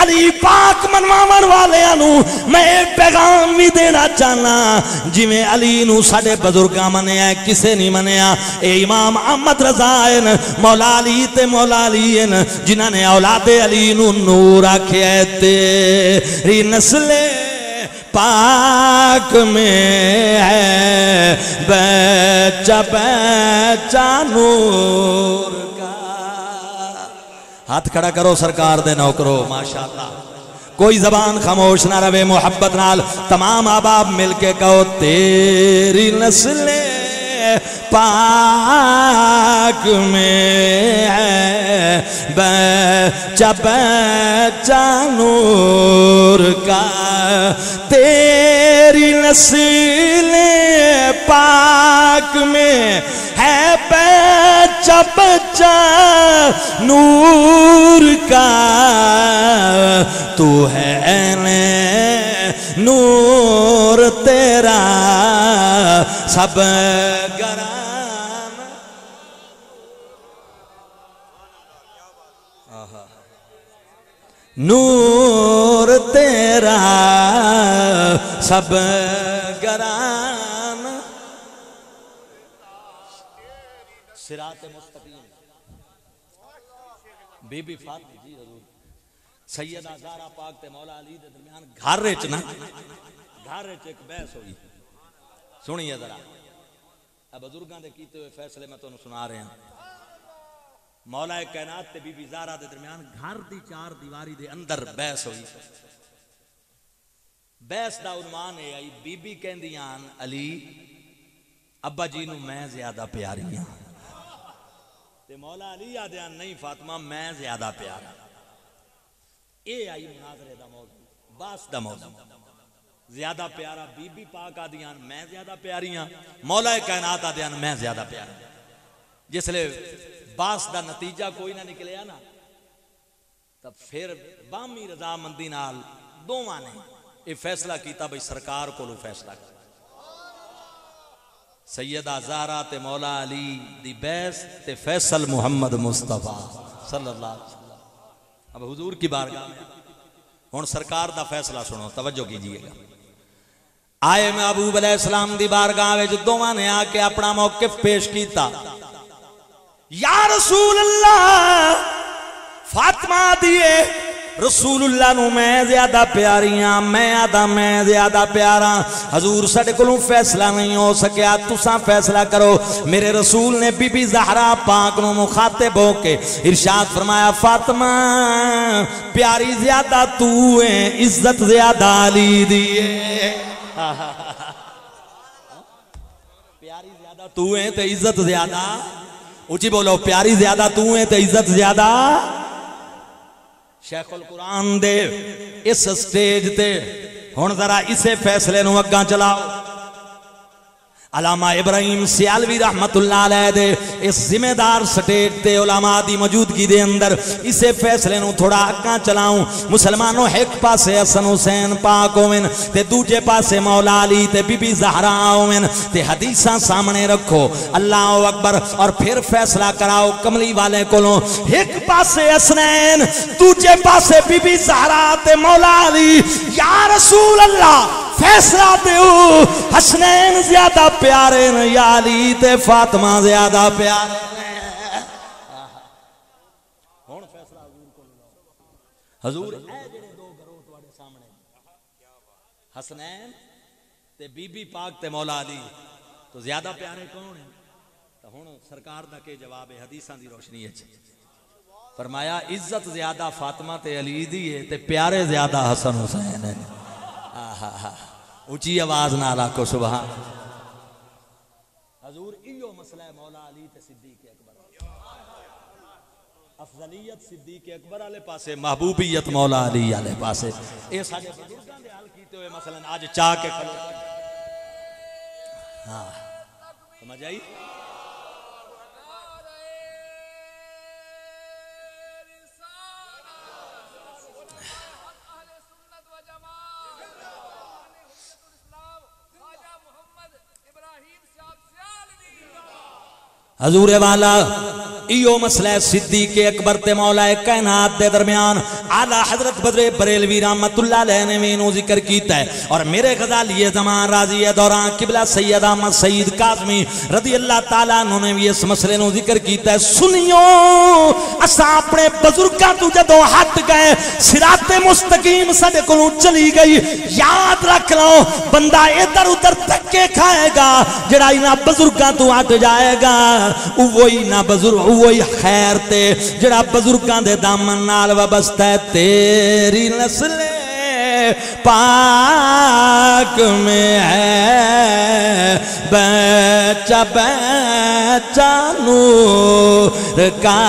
علی پاک منواون والیاں میں پیغام بھی دینا چاہنا جی میں علی نو ساڑے بزرگاں منیا ہے کسے نہیں منیا اے امام احمد رضا ہیں مولا علی تے مولا علی ہیں جنہاں نے اولاد علی نو نور آکھے ہے تیری نسل پاک میں ہے بچہ بچہ نور کا ہاتھ کھڑا کرو سرکار دے نوکرو ماشاءاللہ کوئی زبان خاموش نہ رہے محبت نال تمام احباب مل کے کہو تیری نسل پاک میں ہے بچہ بچہ نور کا تیری نسل پاک میں ہے بچہ بچہ نور کا تو ہے نور تیرا سب گران نور تیرا سب گران صراط مستقیم بی بی فاطمہ جی حضور سیدہ زہرا پاک تے مولا علی دے درمیان گھر وچ نا گھر وچ ایک بحث ہوئی سنیے ذرا بزرگاں دے کیتے ہوئے فیصلے میں تانوں سنا رہا ہوں مولا کائنات تے بی بی زہرا دے درمیان گھر دی 4 دیواری دے اندر بحث ہوئی بحث دا عنوان ہے آئی بی بی کہندیاں علی ابا جی نو میں زیادہ پیاری ہاں تے مولا علی آدھیاں نہیں فاطمہ میں زیادہ پیارا اے آئی مناظرے دا موضوع باس دا موضوع زیادہ پیارا بی بی پاک آدیان میں زیادہ پیاریاں مولا کائنات آدیان میں زیادہ پیارا جس لئے باس دا نتیجہ کوئی نہ نکلیا نا تب پھر بامی رضامندی نال دوواں نے یہ فیصلہ کیتا بھئی سرکار کو لو فیصلہ کیا سیدہ زہرا تے مولا علی دی بیس تے فیصل محمد مصطفیٰ صلی اللہ علیہ وسلم اب حضور کی بارگاہ میں ہون سرکار دا فیصلہ سنو توجہ کیجئے گا آئے محبوب علیہ السلام دی بارگاہ میں جو دوواں نے آ کے اپنا موقف پیش کیتا یا رسول اللہ فاطمہ دیئے رسول اللہ نو میں زیادہ پیاریاں میں آدھا میں زیادہ پیارا حضور سڑے کلوں فیصلہ نہیں ہو سکیا تساں فیصلہ کرو میرے رسول نے بی بی زہرا پاک نو مخاطب ہو کے ارشاد فرمایا فاطمہ پیاری زیادہ تو ہے عزت زیادہ علی دیئے پیاری زیادہ تو ہے تو عزت زیادہ اونچی بولو پیاری زیادہ تو ہے تو عزت زیادہ شیخ القرآن دے اس سٹیج تے ہون ذرا اسے فیصلے نو اگاں چلاؤ علامہ ابراہیم سیالوی رحمت اللہ علیہ دے اس ذمہ دار سٹیج تے علماء دی موجودگی دے اندر اسے فیصلے نو تھوڑا اگاں چلاؤں مسلمانوں ایک پاسے حسن حسین پاک ہوئن تے دوجے پاسے مولا علی تے بی بی زہرا ہوئن تے حدیثاں سامنے رکھو اللہ اکبر اور پھر فیصلہ کراؤ کملی والے کولوں ایک پاسے حسنین دوجے پاسے بی بی زہرا تے مولا علی یا رسول اللہ فیصلہ دیو حسنین زیادہ پیارے نے یا علی تے فاطمہ زیادہ پیارے نے ہون فیصلہ حضور کو لو حضور اے جڑے دو گروہ تواڈے سامنے حسنین تے بی بی پاک تے مولا علی تو زیادہ پیارے کون ہیں تو ہون سرکار دا کے جواب ہے حدیثاں دی روشنی ہے فرمایا عزت زیادہ فاطمہ تے علی دی ہے تے پیارے زیادہ حسن حسین ہے اونچی آواز نہ لاکو سبحان حضور ایو مسئلہ مولا علی تے صدیق اکبر افضلیت صدیق اکبر والے پاسے محبوبیت مولا علی والے پاسے اے ساڈے بزرگاں دے حل کیتے ہوئے مثلا اج چاہ کے کھلو ہاں سمجھ آئی حضور والا ایو مسئلہ صدیق اکبر تے مولا کائنات دے درمیان اعلی حضرت بدر بریلوی رحمت اللہ علیہ نے مینو ذکر کیتا ہے اور میرے غزالی زمان راضی دوران قبلہ سید احمد سعید کاظمی رضی اللہ تعالیٰ عنہ نے بھی اس مسئلے نو ذکر کیتا ہے سنیو اساں اپنے بزرگاں تو جدوں ہٹ گئے صراط مستقیم ساڈے کولوں چلی گئی یاد رکھ لو بندہ ادھر ادھر دھکے کھائے گا جڑا انہاں بزرگاں تو ہٹ جائے گا وہی نہ بزرگ وہی خیر تے جڑا بزرگاں دے دامن نال وابستہ ہے تیری نسل پاک میں ہے بچہ بچہ نور کا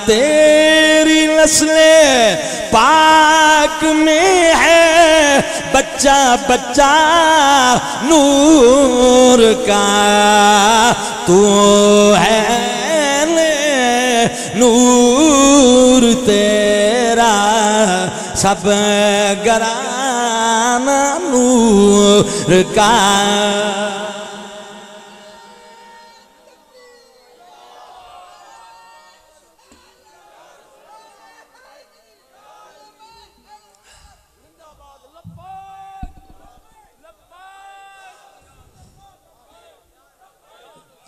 تیری نسل پاک میں ہے بچہ بچہ نور کا تو ہے نور تیرا سب گرانا نور کا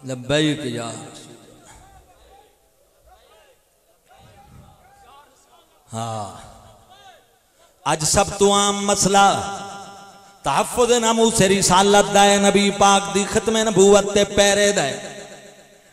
لبیک یا ہاں اج سب تو عام مسئلہ تحفظ ناموس رسالت دا ہے نبی پاک دی ختم نبوت تے پیرے دا ہے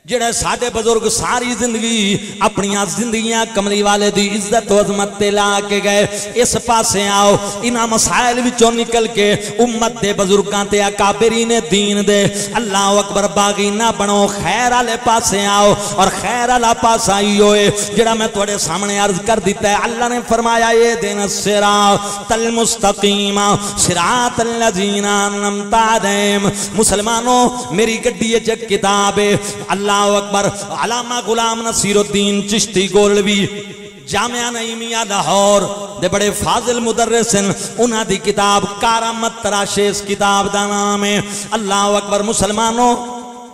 جڑے ساڈے بزرگ ساری زندگی اپنی زندگیاں کملی والے دی عزت و عظمت تے لا کے گئے، اس پاسے آؤ انہاں مسائل وچوں نکل کے امت دے بزرگاں تے اکابرین دین دے اللہ اکبر باغی نہ بنو، خیر والے پاسے آؤ۔ اور خیر والا پاسا ہی ہوئے جڑا میں تواڈے سامنے عرض کر دیتا ہے۔ اللہ نے فرمایا یہ دین الصراط المستقیم صراط الذین انعمت علیہم۔ مسلمانوں میری گڈی وچ کتاب ہے، اللہ اکبر، علامہ غلام نصیر الدین چشتی گولوی جامعہ نعیمیہ لاہور دے بڑے فاضل مدرسن، انہاں دی کتاب کارآمد تراشے اس کتاب دا نام ہے۔ اللہ اکبر مسلمانوں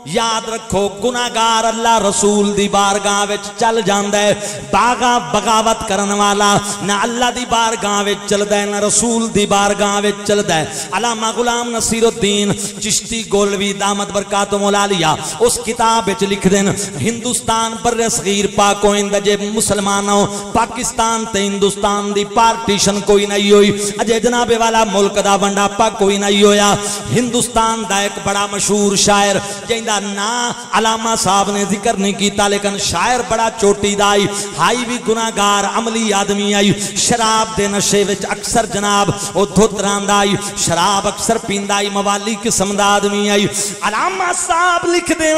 یاد رکھو گناہگار اللہ رسول دی بارگاہ وچ چل جاندا ہے، بغاوت کرن والا نہ اللہ دی بارگاہ وچ چلدا ہے نہ رسول دی بارگاہ وچ چلدا ہے۔ علامہ غلام نصیر الدین چشتی گولوی دامت برکاتہم العالیہ اس کتاب وچ لکھ دین ہندوستان بر صغیر پاک و ہند جے مسلمانوں پاکستان تے ہندوستان دی پارٹیشن کوئی نہیں ہوئی، اجے جناب والا ملک دا ونڈاپا کوئی نہیں ہویا۔ ہندوستان دا ایک بڑا مشہور شاعر جیندہ نا علامہ صاحب نے ذکر نہیں کیتا لیکن شاعر بڑا چوٹی دائی، ہائی بھی گناہگار عملی آدمی آئی، شراب دے نشے وچ اکثر جناب او دھتران دائی، شراب اکثر پیندائی، موالی قسم دا آدمی آئی۔ علامہ صاحب لکھ دیں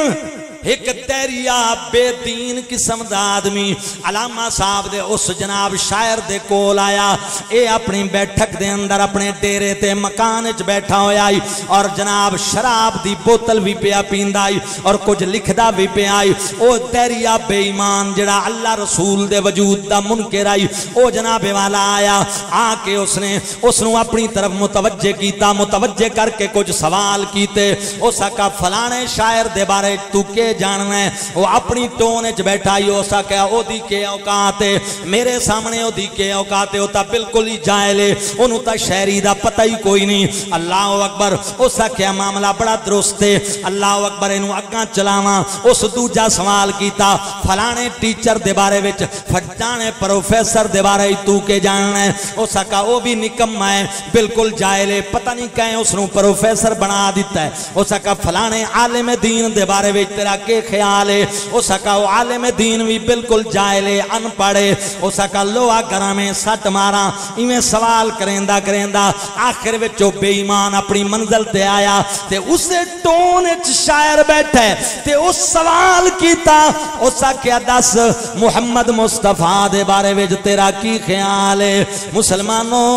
ایک تیریا بے دین قسم دا آدمی علامہ صاحب دے اس جناب شاعر دے کول آیا، اے اپنی بیٹھک دے اندر اپنے ڈیرے تے مکان وچ بیٹھا ہویا آئی اور جناب شراب دی بوتل بھی پیا پیندائی اور کچھ لکھدا بھی پیا آئی۔ او تیریا بے ایمان جڑا اللہ رسول دے وجود دا منکر آئی، او جناب والا آیا، آ کے اس نے اس نو اپنی طرف متوجہ کیتا، متوجہ کر کے کچھ سوال کیتے۔ اس کا فلانے شاعر دے بارے تو کے جاننا ہے؟ وہ اپنی ٹون وچ بیٹھا ہی ہو سکیا او دی کے اوقات ہے، میرے سامنے او دی کے اوقات ہے، او تا بالکل ہی جاہل ہے، اونوں تا شہری دا پتہ ہی کوئی نہیں۔ اللہ اکبر، اس کا معاملہ بڑا درست ہے، اللہ اکبر، اینو اگاں چلاواں۔ اس دوجا سوال کیتا فلانے ٹیچر دے بارے وچ، فلانے پروفیسر دے بارے تو کے جاننا ہے؟ اس کا او بھی نکما ہے، بالکل جاہل ہے، پتہ نہیں کہیں اس نو پروفیسر بنا دیتا ہے۔ اس کا فلانے عالم دین دے بارے وچ تیرا کے خیال ہے؟ اس کا وہ عالم دین بھی بالکل جاہل ہے، ان پڑھے۔ اس کا لوہا گھراں میں سٹ مارا، ایویں سوال کریندا کریندا آخر وچ او بے ایمان اپنی منزل تے آیا تے اسے ٹون وچ شاعر بیٹھے تے اس سوال کیتا، اس کیا دس محمد مصطفیٰ دے بارے وچ تیرا کی خیال ہے؟ مسلمانوں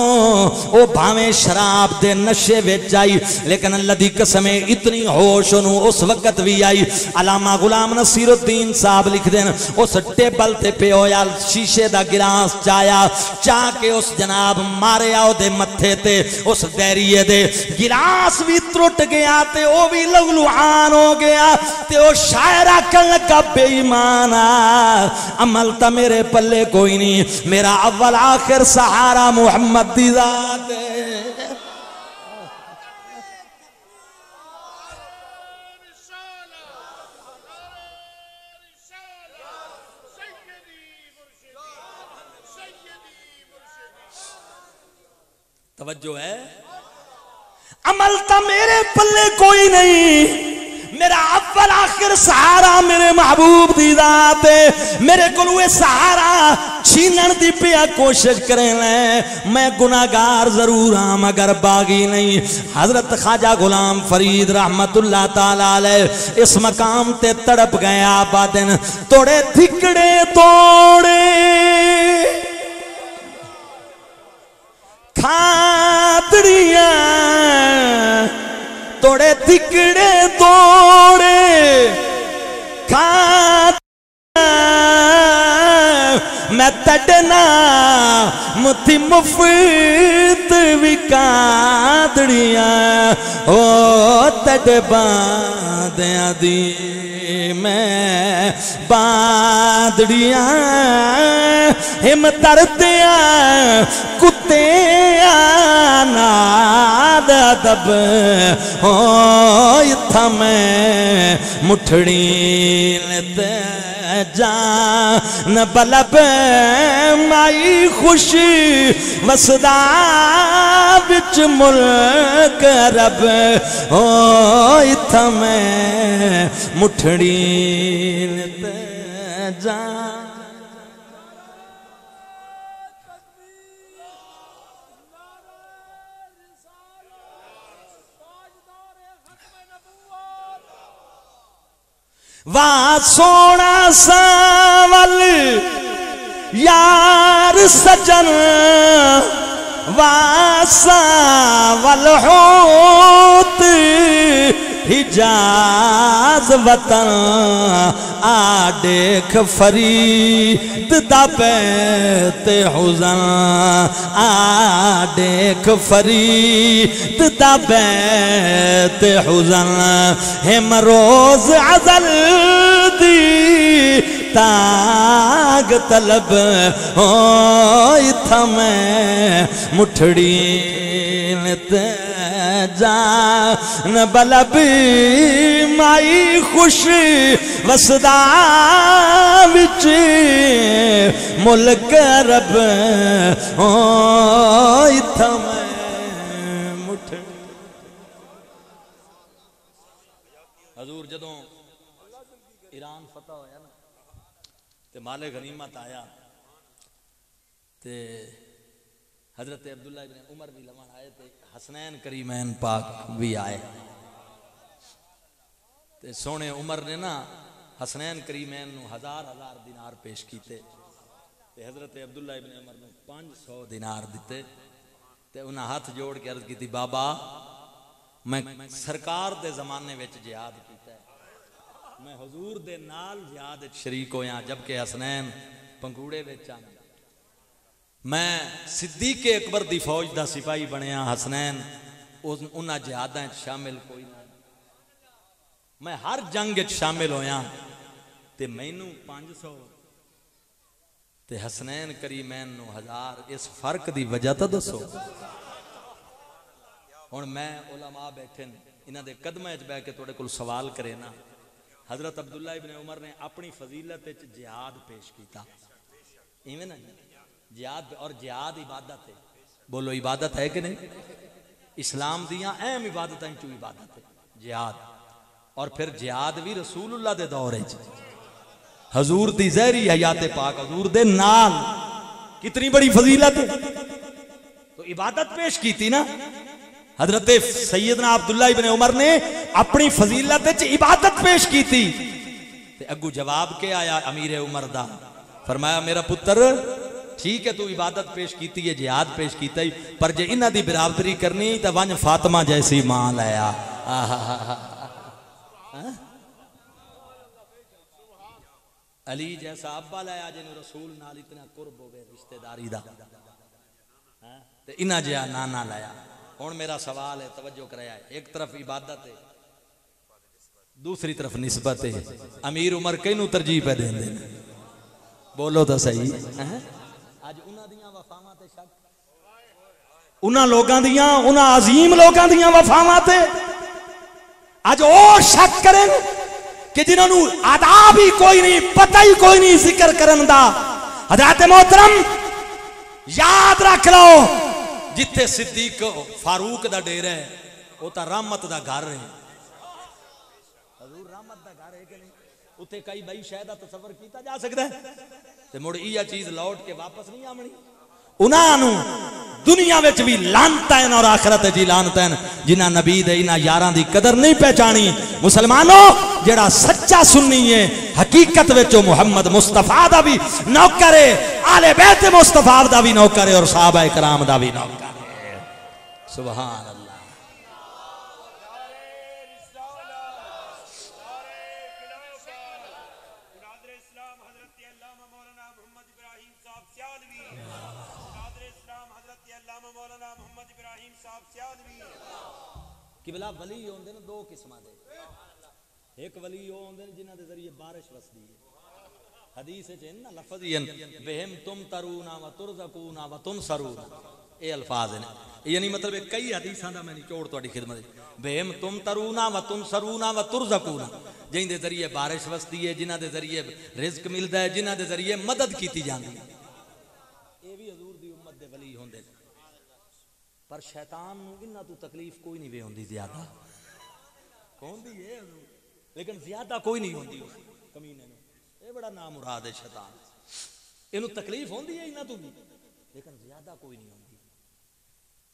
او بھاویں شراب دے نشے وچ آئی لیکن اللہ دی قسم اتنی ہوش انہوں اس وقت بھی آئی۔ علامہ غلام نصیر الدین صاحب لکھ دین اس ٹیبل تے پہ ہویا شیشے دا گلاس چایا، چاہ کے اس جناب مارے آؤ دے متھے تے اس دیریے دے گلاس بھی ترٹ گیا تے او بھی لغلوعان ہو گیا تے او شاعرہ کل کا بے ایمانا عمل تا میرے پلے کوئی نہیں، میرا اول آخر سہارا محمد دی ذات ہے۔ توجہ ہے، عمل تا میرے پلے کوئی نہیں، میرا اول آخر سہارا میرے محبوب دی ذات ہے۔ میرے کلوے سہارا چھینن دی پیا کوشش کریں لیں، میں گناہگار ضرور ہاں مگر باغی نہیں۔ حضرت خواجہ غلام فرید رحمت اللہ تعالیٰ علیہ اس مقام تے تڑپ گئے آبادن، توڑے دھکڑے توڑے کھادڑیاں، توڑے دھکڑے توڑے کھادڑیاں، میں تڑنا متھی مفت وکادڑیاں، او تڑ باندیاں دی میں باندڑیاں، ہم تردیاں کتیاں نال دب ہو اتھا میں مٹھڑی لیتے جان بلب مائی خوشی وسدا بچ ملک رب ہو اتھا میں مٹھڑی لیتے جان واہ سونا ساول یار سجن واہ ساول ہوت حجاز وطن آ دیکھ فرید دا بیت حزن آ دیکھ فرید دا بیت حزن ہم روز عزل دی تاگ طلب ہوئی تھا میں مٹھڑی لیتے جان بلب مائی خوش وسدا وچ ملک رب ہوئی تھا میں مٹھڑی حضور جدوں ایران فتح ہویا نا تے مال غنیمت آیا تے حضرت عبداللہ ابن عمر بھی لمن آئے تے حسنین کریمین پاک بھی آئے تے سونے عمر نے نا حسنین کریمین نو 1000 دینار پیش کیتے تے حضرت عبداللہ ابن عمر نو 500 دینار دیتے تے انہاں ہاتھ جوڑ کے عرض کی تھی بابا میں سرکار دے زمانے وچ جہاد کیتا ہے میں حضور دے نال جہاد شریک ہویا جبکہ حسنین پنگوڑے وچ آنا میں صدیق اکبر دی فوج دا سپاہی بنیا حسنین انہاں جہاداں شامل کوئی نہ میں ہر جنگ شامل ہویا تے مینوں 500 تے حسنین کریمین نو 1000 اس فرق دی وجہ تا دسو ہن میں علماء بیٹھے انہاں دے قدماں وچ بیٹھ کے تواڈے کول سوال کرے نا حضرت عبداللہ ابن عمر نے اپنی فضیلت وچ جہاد پیش کیتا ایویں نا جہاد اور جہاد عبادت ہے بولو عبادت ہے کہ نہیں اسلام دیاں اہم عبادتاں چوں عبادت ہے جہاد اور پھر جہاد بھی رسول اللہ دے دور ہے حضور دی زہری حیات پاک حضور دے نال کتنی بڑی فضیلت ہے تو عبادت پیش کی تھی نا حضرت سیدنا عبداللہ ابن عمر نے اپنی فضیلت وچ عبادت پیش کی تھی تے اگو جواب کے آیا امیر عمر دا فرمایا میرا پتر ٹھیک ہے تو عبادت پیش کیتی ہے جہاد پیش کیتا ہے پر جے انہاں دی برابری کرنی تے ونج فاطمہ جیسی ماں لیا علی جیسا ابا لیا جنہوں رسول نال اتنا قرب ہو گئے رشتہ داری دا تے انہاں جہا نانا لیا ہن میرا سوال ہے توجہ کرایا ہے ایک طرف عبادت ہے دوسری طرف نسبت ہے امیر عمر کینوں ترجیح پہ دین دے بولو تو صحیح آج انہاں دیاں وفاواں تے شک انہاں لوگاں دیاں انہاں عظیم لوگاں دیاں وفاواں تے آج او شک کریں کہ جنہوں نے آداب ہی کوئی نہیں پتہ ہی کوئی نہیں ذکر کرن دا حضرات محترم یاد رکھ لو جتھے صدیق فاروق دا ڈیر ہے وہ تا رحمت دا گھر ہے حضور رحمت دا گھر ہے کہ نہیں اتھے کئی بھائی شاید تصور کیتا جا سکتا ہے تے مڑ یہ چیز لوٹ کے واپس نہیں آمنی انہاں نو دنیا وچ بھی لانتیں اور آخرت جی لانتیں جنہاں نبی دے انہاں یاراں دی قدر نہیں پہچانی مسلمانوں جڑا سچا سنی ہے حقیقت وچ محمد مصطفیٰ دا بھی نوکر ہے آل بیت مصطفیٰ دا بھی نوکر ہے اور صحابہ کرام دا بھی نوکر ہے سبحان اللہ قبلہ ولی ہوندے نے دو قسمہ دے ایک ولی ہوندے نے جنہاں دے ذریعے بارش وسدی ہے حدیث وچ ہے نا لفظ ہی بہم تم ترونا و ترزقونا و تنصرونا یہ الفاظ ہیں یعنی مطلب کئی حدیثاں دا میں نچوڑ تہاڈی خدمت بہم تم ترونا و تم سرونا و ترزقونا جن دے ذریعے بارش وسدی ہے جنہاں دے ذریعے رزق ملدا ہے جنہاں دے ذریعے مدد کیتی جاندی ہے اے بھی حضور دی امت دے ولی ہوندے پر شیطان نو انہاں تو تکلیف کوئی نہیں وے ہوندی زیادہ کون دی ہے لیکن زیادہ کوئی نہیں ہوندی اس کمینے نو اے بڑا نام مراد ہے شیطان اینو تکلیف ہوندی ہے انہاں تو بھی لیکن زیادہ کوئی نہیں ہوندی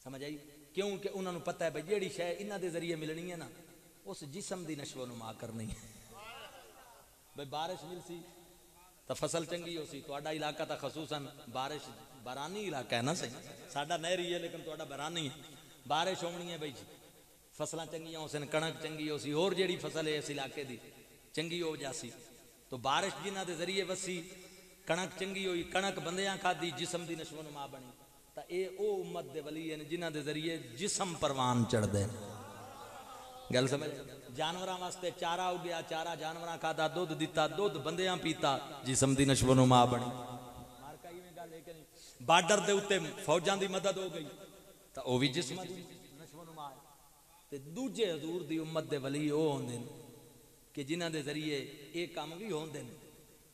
سمجھ آئی کیونکہ انہوں نے پتہ ہے بھئی جیڑی شے انہاں دے ذریعے ملنی ہے نا اس جسم دی نشو و نما کرنی ہے بھئی بارش مل سی تو فصل چنگی ہو سی تہاڈا علاقہ تا خصوصاً بارش بارانی علاقہ ہے نا صحیح ساڈا نہری ہے لیکن تہاڈا بارانی ہے بارش ہونی ہے بھئی فصلاں چنگیاں ہو سن کنک چنگی ہو سی اور جیڑی فصل ہے اس علاقے دی چنگی ہو جاسی تو بارش جنہاں دے ذریعے وسی کنک چنگی ہوئی کنک بندیاں کھادی جسم دی نشو و نما بنی تا اے او امت دے ولی ہیں جنہاں دے ذریعے جسم پروان چڑھ دے گل سمجھ جانوراں واسطے چارہ ہو گیا چارہ جانوراں کھادا دودھ دیتا دودھ بندیاں پیتا جسم دی نشو و نما بنی مارکا ہی میں گل ہے کہ نہیں بارڈر دے اوتے فوجاں دی مدد ہو گئی تا او بھی جسم دی نشو و نما ہے تے دوجے حضور دی امت دے ولی او ہوندے کہ جنہاں دے ذریعے اے کام بھی ہوندے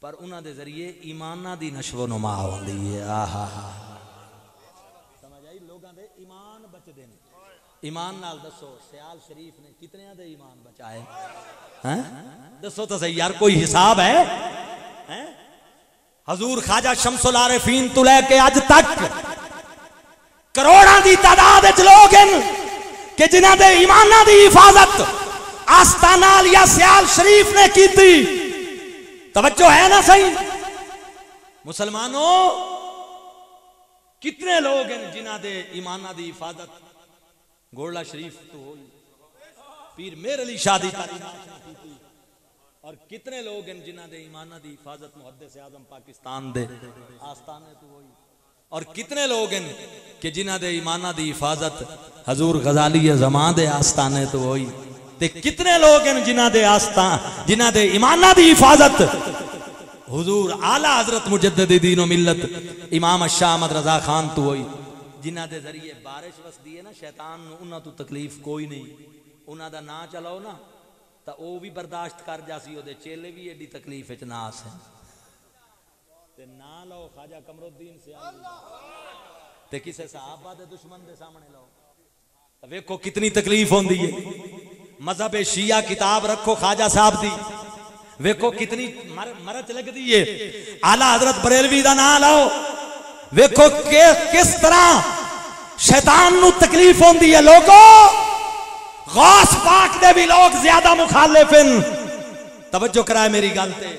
پر انہاں دے ذریعے ایماناں دی نشو و نما ہوندی ہے آہا سمجھ آئی لوگاں دے ایمان بچ دے ایمان نال دسو سیال شریف نے کتنے دے ایمان بچائے دسو تو صحیح یار کوئی حساب ہے حضور خواجہ شمس العارفین تو لے کے آج تک کروڑاں دی تعداد وچ لوگ ہیں کہ جنہاں دے ایماناں دی حفاظت آستانہ یا سیال شریف نے کی تھی توجہ ہے نا صحیح مسلمانوں کتنے لوگ ہیں جنہاں دے ایماناں دی حفاظت گوڑلا شریف تو ہوئی پیر میر علی شادی تاریخ اور کتنے لوگ ہیں جنہاں دے ایمانہ دی حفاظت محدث اعظم پاکستان دے آستانے تو ہوئی اور کتنے لوگ ہیں کہ جنہاں دے ایمانہ دی حفاظت حضور غزالی زمان دے آستانے تو ہوئی تے کتنے لوگ ہیں جنہاں دے ایمانہ دی حفاظت حضور اعلیٰ حضرت مجدد دین و ملت امام الشاہ احمد رضا خان تو ہوئی جنہاں دے ذریعے بارش وس دی ہے نا شیطان نو انہاں تو تکلیف کوئی نہیں انہاں دا نا چلاؤ نا تا او بھی برداشت کر جاسی او دے چیلے بھی ایڈی تکلیف وچ ناس ہیں تے نا لو خواجہ قمرالدین سیال تے کسے صحابہ دے دشمن دے سامنے لو ویکھو کتنی تکلیف ہوندی ہے مذہب شیعہ کتاب رکھو خواجہ صاحب دی ویکھو کتنی مرچ لگ دی ہے اعلیٰ حضرت بریلوی دا نا لاؤ ویکھو کس طرح شیطان نو تکلیف ہوندی ہے لوگوں غوث پاک دے بھی لوگ زیادہ مخالف ہیں توجہ کرائے میری گل تے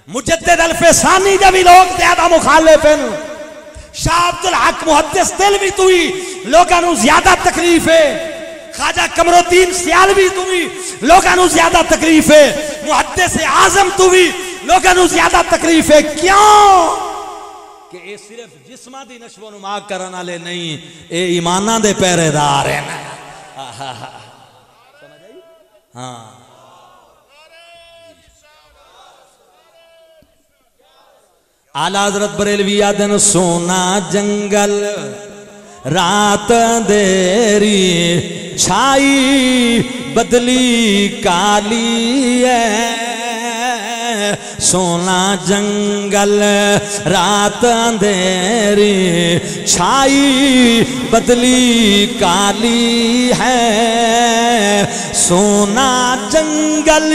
مجدد الفسانی دے بھی لوگ زیادہ مخالف ہیں شاہ عبدالحق محدث دلوی تو ہی لوگاں نو زیادہ تکلیف ہے خواجہ قمرالدین سیالوی تو بھی لوگاں نو زیادہ تکلیف ہے محدث اعظم تو بھی لوگاں نو زیادہ تکلیف ہے کیوں کہ اے صرف جسمہ دی نشو و نما کرنا لے نہیں اے ایمانہ دے پیرے دار ہیں سمجھ آئی ہاں اعلیٰ حضرت بریلوی آدن سونا جنگل رات دیری چھائی بدلی کالی ہے سونا جنگل رات اندھیری چھائی بدلی کالی ہے سونا جنگل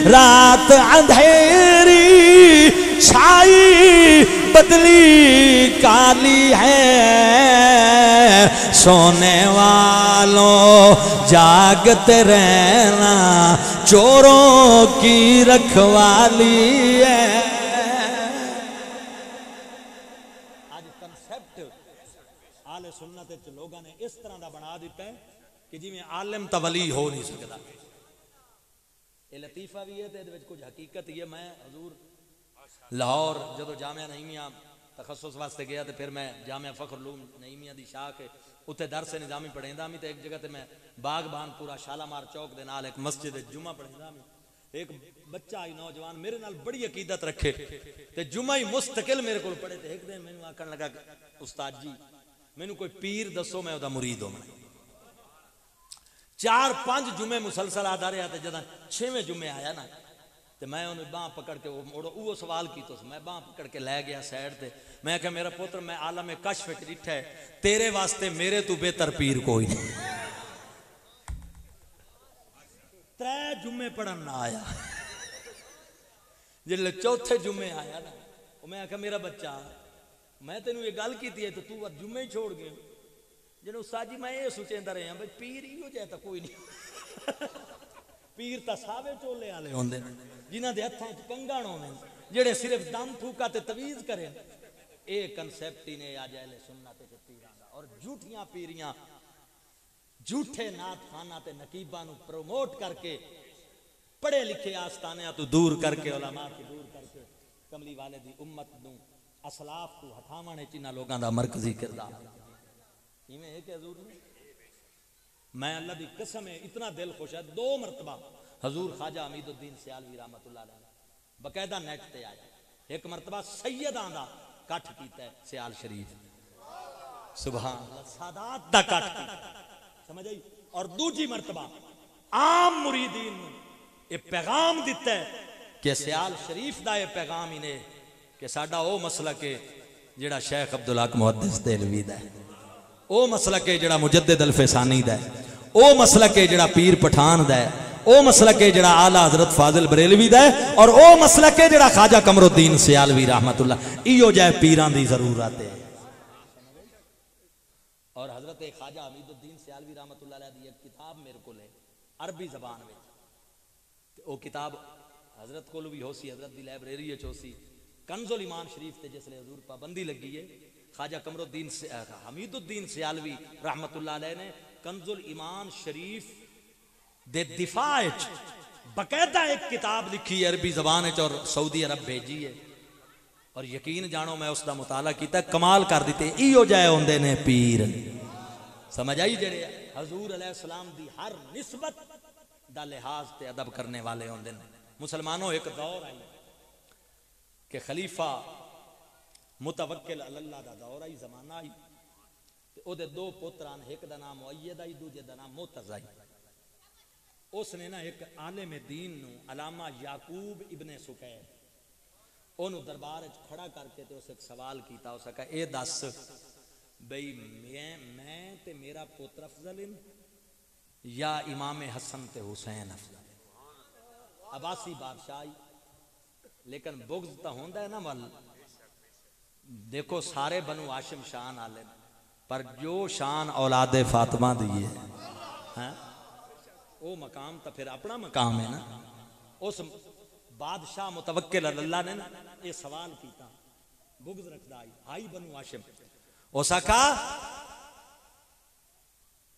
رات اندھیری چھائی بدلی کالی ہے سونے والوں جاگتے رہنا چوروں کی رکھوالی ہے آج کنسپٹ آل سنت لوگوں نے اس طرح دا بنا دیتا ہے کہ جی میں عالم تولی ہو نہیں سکتا یہ لطیفہ بھی ہے تے کچھ حقیقت یہ میں حضور لاہور جدو جامعہ نعیمیہ تخصص واسطے گیا تے پھر میں جامعہ فخر العلوم نعیمیہ دی شاخ اتنے درس نظامی پڑھیندا میں تے ایک جگہ تے میں باغبان پورا شالامار چوک دے نال ایک مسجد جمعہ پڑھیندا میں ایک بچہ آئی نوجوان میرے نال بڑی عقیدت رکھے تے جمعہ ہی مستقل میرے کو پڑھے تے ایک دن مینوں آکھن لگا کہ استاد جی مینوں کوئی پیر دسو میں دا مرید ہوں 4-5 جمعے مسلسل آتا رہا تے جداں 6ویں جمعے آیا نا تے میں انہوں باں پکڑ کے وہ سوال کی تو میں باں پکڑ کے لے گیا سائڈ تے میں کہ میرا پتر میں عالم کشف وچ ڈٹھا ہے تیرے واسطے میرے تو بہتر پیر کوئی نہیں 3 جمعے پڑھن نہ آیا جلے چوتھے جمعے آیا نا میں آکھا میرا بچہ میں تینوں یہ گل کی ہے تو جمعے ہی چھوڑ گئے جنہوں ساجی میں یہ سوچیندہ رہے ہیں بھئی پیر ہی ہو جائے تا کوئی نہیں پیر تا ساوے چولے آلے ہوندے جنہ دے ہتھاں چ کنگن ہوندے جڑے صرف دم تھوکا تے تویز کریں اے کنسپٹ ہی نے آ جائے سنت تے پیراں دا اور جھوٹیاں پیریاں جھوٹے نات خانہ تے نقیباں نو پروموٹ کر کے پڑھے لکھے آستانیاں تو دور کر کے علماء تو دور کر کے کملی والے دی امت نو اسلاف تو ہٹاونے چنہ لوگاں دا مرکزی کردار میں ہے کہ حضور نے میں اللہ دی قسم ہے اتنا دل خوش ہے 2 مرتبہ حضور خواجہ حمید الدین سیالوی رحمت اللہ علیہ باقاعدہ نیٹ تے آیا ایک مرتبہ سیداں دا کٹھ کیتا ہے سیال شریف سبحان اللہ سادات دا کٹھ کیتا سمجھ آئی اور دوسری مرتبہ عام مریدین یہ پیغام دیتا ہے کہ سیال شریف دا یہ پیغام ہی نے کہ ساڈا او مسلک ہے جڑا شیخ عبدالحق محدث دہلوی دا ہے او مسلک ہے جڑا مجدد الفسانی دا ہے او مسلک ہے جڑا پیر پٹھان دا ہے او مسلک ہے جڑا اعلی حضرت فاضل بریلوی دا ہے اور او مسلک ہے جڑا خواجہ قمر الدین سیالوی رحمت اللہ ایو جائے پیران دی ضرورت ہے اور حضرت خواجہ حمید الدین سیالوی رحمت اللہ علیہ دی ایک کتاب میرے کو لے عربی زبان میں او کتاب حضرت کو بھی ہو سی حضرت دی لائبریری ہو سی کنز الایمان شریف تے جس لے حضور پابندی لگی ہے خواجہ قمر الدین حمید الدین سیالوی رحمت اللہ علیہ نے کنز الایمان شریف دے دفاع باقاعدہ ایک کتاب لکھی ہے عربی زبان اور سعودی عرب بھیجی ہے اور یقین جانو میں اس دا مطالعہ کیتا ہے کمال کر دیتے ایو جائے ہوندے نے پیر سمجھ آئی جڑے حضور علیہ السلام دی ہر نسبت دا لحاظ تے ادب کرنے والے ہوندے نے مسلمانوں ایک دور آئی کہ خلیفہ متوکل اللہ دا دور آئی زمانہ آئی او دے 2 پتران ایک دا نام مؤید آئی دوجے دا نام معتز آئی اس نے نا ایک عالم دین نو علامہ یعقوب ابن سکیر انہوں دربار کھڑا کر کے تے اسے ایک سوال کیتا اسے کہا اے دس بھئی میں تے میرا پتر افضل یا امام حسن تے حسین افضل عباسی بادشاہی لیکن بغض تا ہوندہ ہے نا مل دیکھو سارے بنو ہاشم شان آلے پر جو شان اولاد فاطمہ دیئے وہ مقام تا پھر اپنا مقام ہے نا اس بادشاہ متوکل اللہ نے یہ سوال کیتا بغض رکھ دائی آئی بنو ہاشم اسا کہا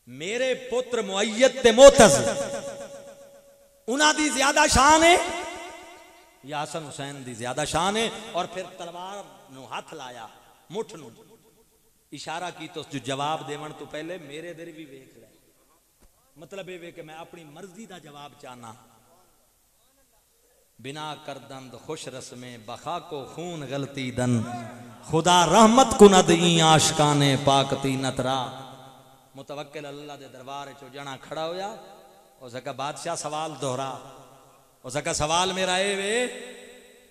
میرے پتر مؤید تے معتز انہاں دی زیادہ شان ہے یا حسن حسین دی زیادہ شان ہے اور پھر تلوار نو ہاتھ لایا مٹھ نو اشارہ کی تو جو جواب دیون تو پہلے میرے در بھی ویکھ لے مطلب یہ کہ میں اپنی مرضی دا جواب چاہنا بنا کردند خوش رسمیں بخا کو خون غلطی دن خدا رحمت کند این عاشقان پاک تینت را متوکل اللہ دے دربار چو جنا کھڑا ہویا اس کا بادشاہ سوال دہرا اس کا سوال میرا اے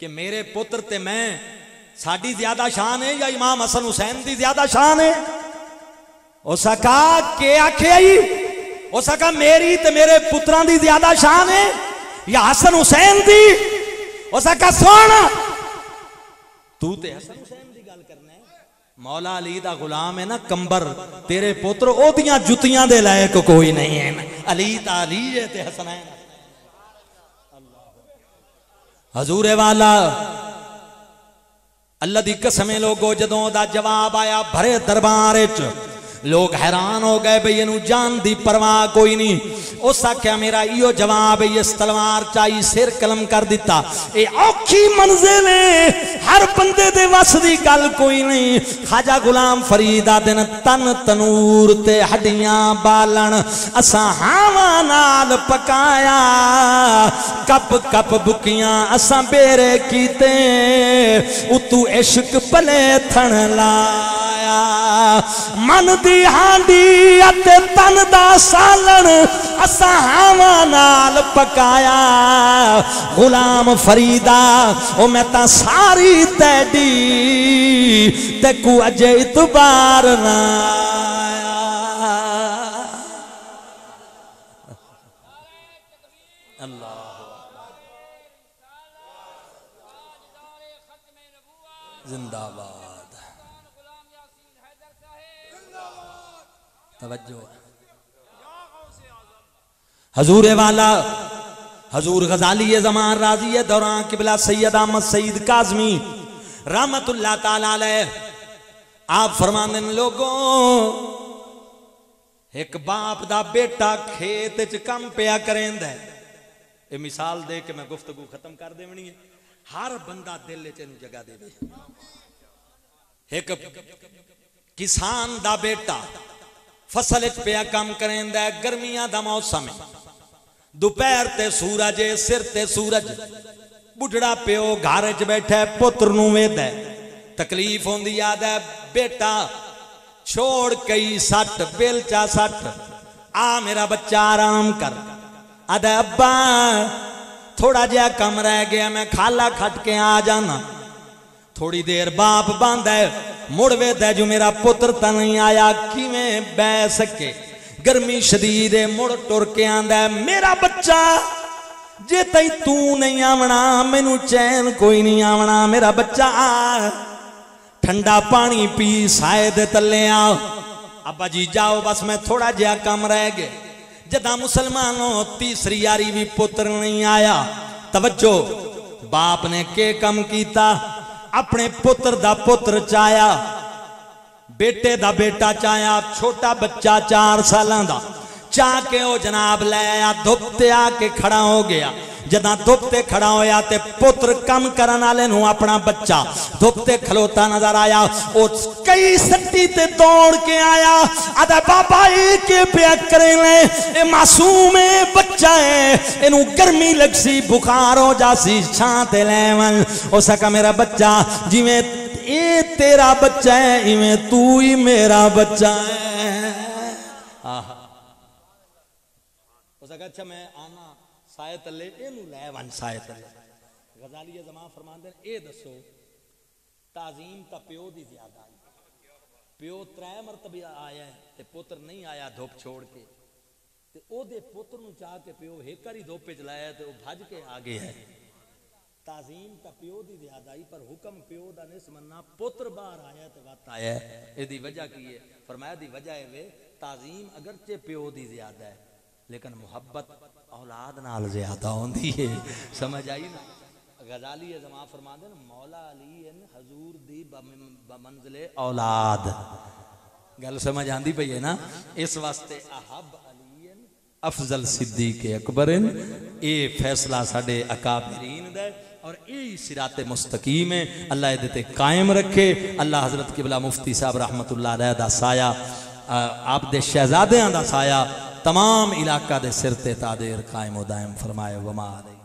کہ میرے پتر تے میں ساڑی زیادہ شان ہے یا امام حسن حسین دی زیادہ شان ہے اس کا کہ آکھے آئی اس کا میری تے میرے پتران دی زیادہ شان ہے یا حسن حسین دی اس کا سونا تو تے حسن حسین دی گل کرنا ہے مولا علی دا غلام ہے نا کمبر تیرے پتر او دیاں جتیاں دے لائق کوئی نہیں ہے علی تا علی ہے تے حسنین حضور والا اللہ دی قسمیں لوگوں جدوں دا جواب آیا بھرے دربارچ لوگ حیران ہو گئے بھئی انہوں جان دی پرواہ کوئی نہیں اس کیا میرا ایو جواب ہے اس تلوار چاہی سر قلم کر دیتا اے اوکھی منزل ہے ہر بندے دے وس دی گل کوئی نہیں خواجہ غلام فریدہ دن تن تنور تے ہڈیاں بالن اساں ہاواں نال پکایا کپ کپ بکیاں اساں بیرے کیتے اتو عشق پلے تھن لایا بنایا من دی ہانڈی اتے تن دا سالن اساں ہاواں نال پکایا غلام فریدا او میں تا ساری تیڈی تے کو اجے اتبار نہ زندہ باد توجہ حضور والا حضور غزالی زمان راضی دوران قبلہ سید احمد سعید کاظمی رحمت اللہ تعالی علیہ آپ فرماندے لوگوں ایک باپ دا بیٹا کھیت چ کم پیا کریندا ہے یہ مثال دے کے میں گفتگو ختم کر دیونی ہے ہر بندہ دل وچ اینو جگہ دے دے ایک کسان دا بیٹا فصل وچ پیا کم کریندا ہے گرمیاں دا موسم ہے دوپہر تے سورج سر تے سورج بڈھڑا پیو گھر وچ بیٹھا ہے پتر نوں ویندا ہے تکلیف ہوندی یاد ہے بیٹا چھوڑ کئی سٹ بیلچا سٹ آ میرا بچہ آرام کر آدھا ابا تھوڑا جہا کم رہ گیا میں کھالا کھٹ کے آ جانا تھوڑی دیر باپ باندھا ہے مڑ ویدہ جو میرا پتر تا نہیں آیا کیویں بے سکے گرمی شدید ہے مڑ ٹر کے آندہ ہے میرا بچہ جے تئی تو نہیں آونا مینو چین کوئی نہیں آونا میرا بچہ آ ٹھنڈا پانی پی سائے دے تلے آؤ ابا جی جاؤ بس میں تھوڑا جہا کم رہ گئے جدہ مسلمانوں تیسری یاری بھی پتر نہیں آیا توجہ باپ نے کے کم کیتا اپنے پتر دا پتر چایا بیٹے دا بیٹا چایا چھوٹا بچہ 4 سالاں دا چاہ کے او جناب لے آیا دھوپتے آ کے کھڑا ہو گیا جدہ دھوپتے کھڑا ہویا تے پتر کم کرنا لے نو اپنا بچہ دھوپتے کھلوتا نظر آیا او کئی سٹی تے دوڑ کے آیا آدھا بابا ایک پیا کریں لے اے معصوم بچہ ہے انہوں گرمی لگ سی بخار ہو جاسی چھانتے لے من او سکا میرا بچہ جی میں اے تیرا بچہ ہے ایویں تو ہی میرا بچہ ہے او سکا اچھا میں آنا سائے تلے اینو لے ون سائے تلے غزالی زمان فرمان دیں اے دسو تعظیم تا پیو دی زیادہ آئی پیو 3 مرتبہ آیا ہے تے پتر نہیں آیا دھوپ چھوڑ کے تے او دے پتر نو چاہ کے پیو ہیکاری دھوپ پہ جلایا تے او بھاج کے آگے ہے تعظیم تا پیو دی زیادہ آئی پر حکم پیو دا نس مننا پتر باہر آیا تے وقت آیا ہے اے دی وجہ کی ہے فرمایا دی وجہ ہے وے تعظیم اگرچہ پیو دی زیادہ ہے لیکن محبت اولاد نال زیادہ ہوندی ہے سمجھ آئی نا غزالی زمان فرما دیں مولا علی حضور دی بمنزل اولاد گل سمجھ آندی پئی ہے نا اس واسطے احب علی افضل صدیق اکبر اے فیصلہ ساڈے اکابرین دے اور اے صراط مستقیم ہے اللہ دیتے قائم رکھے اللہ حضرت قبلہ مفتی صاحب رحمت اللہ علیہ دا سایہ آپ دے شہزادیاں دا سایہ تمام علاقہ دے سرتے تادیر قائم و دائم فرمائے وما علیہ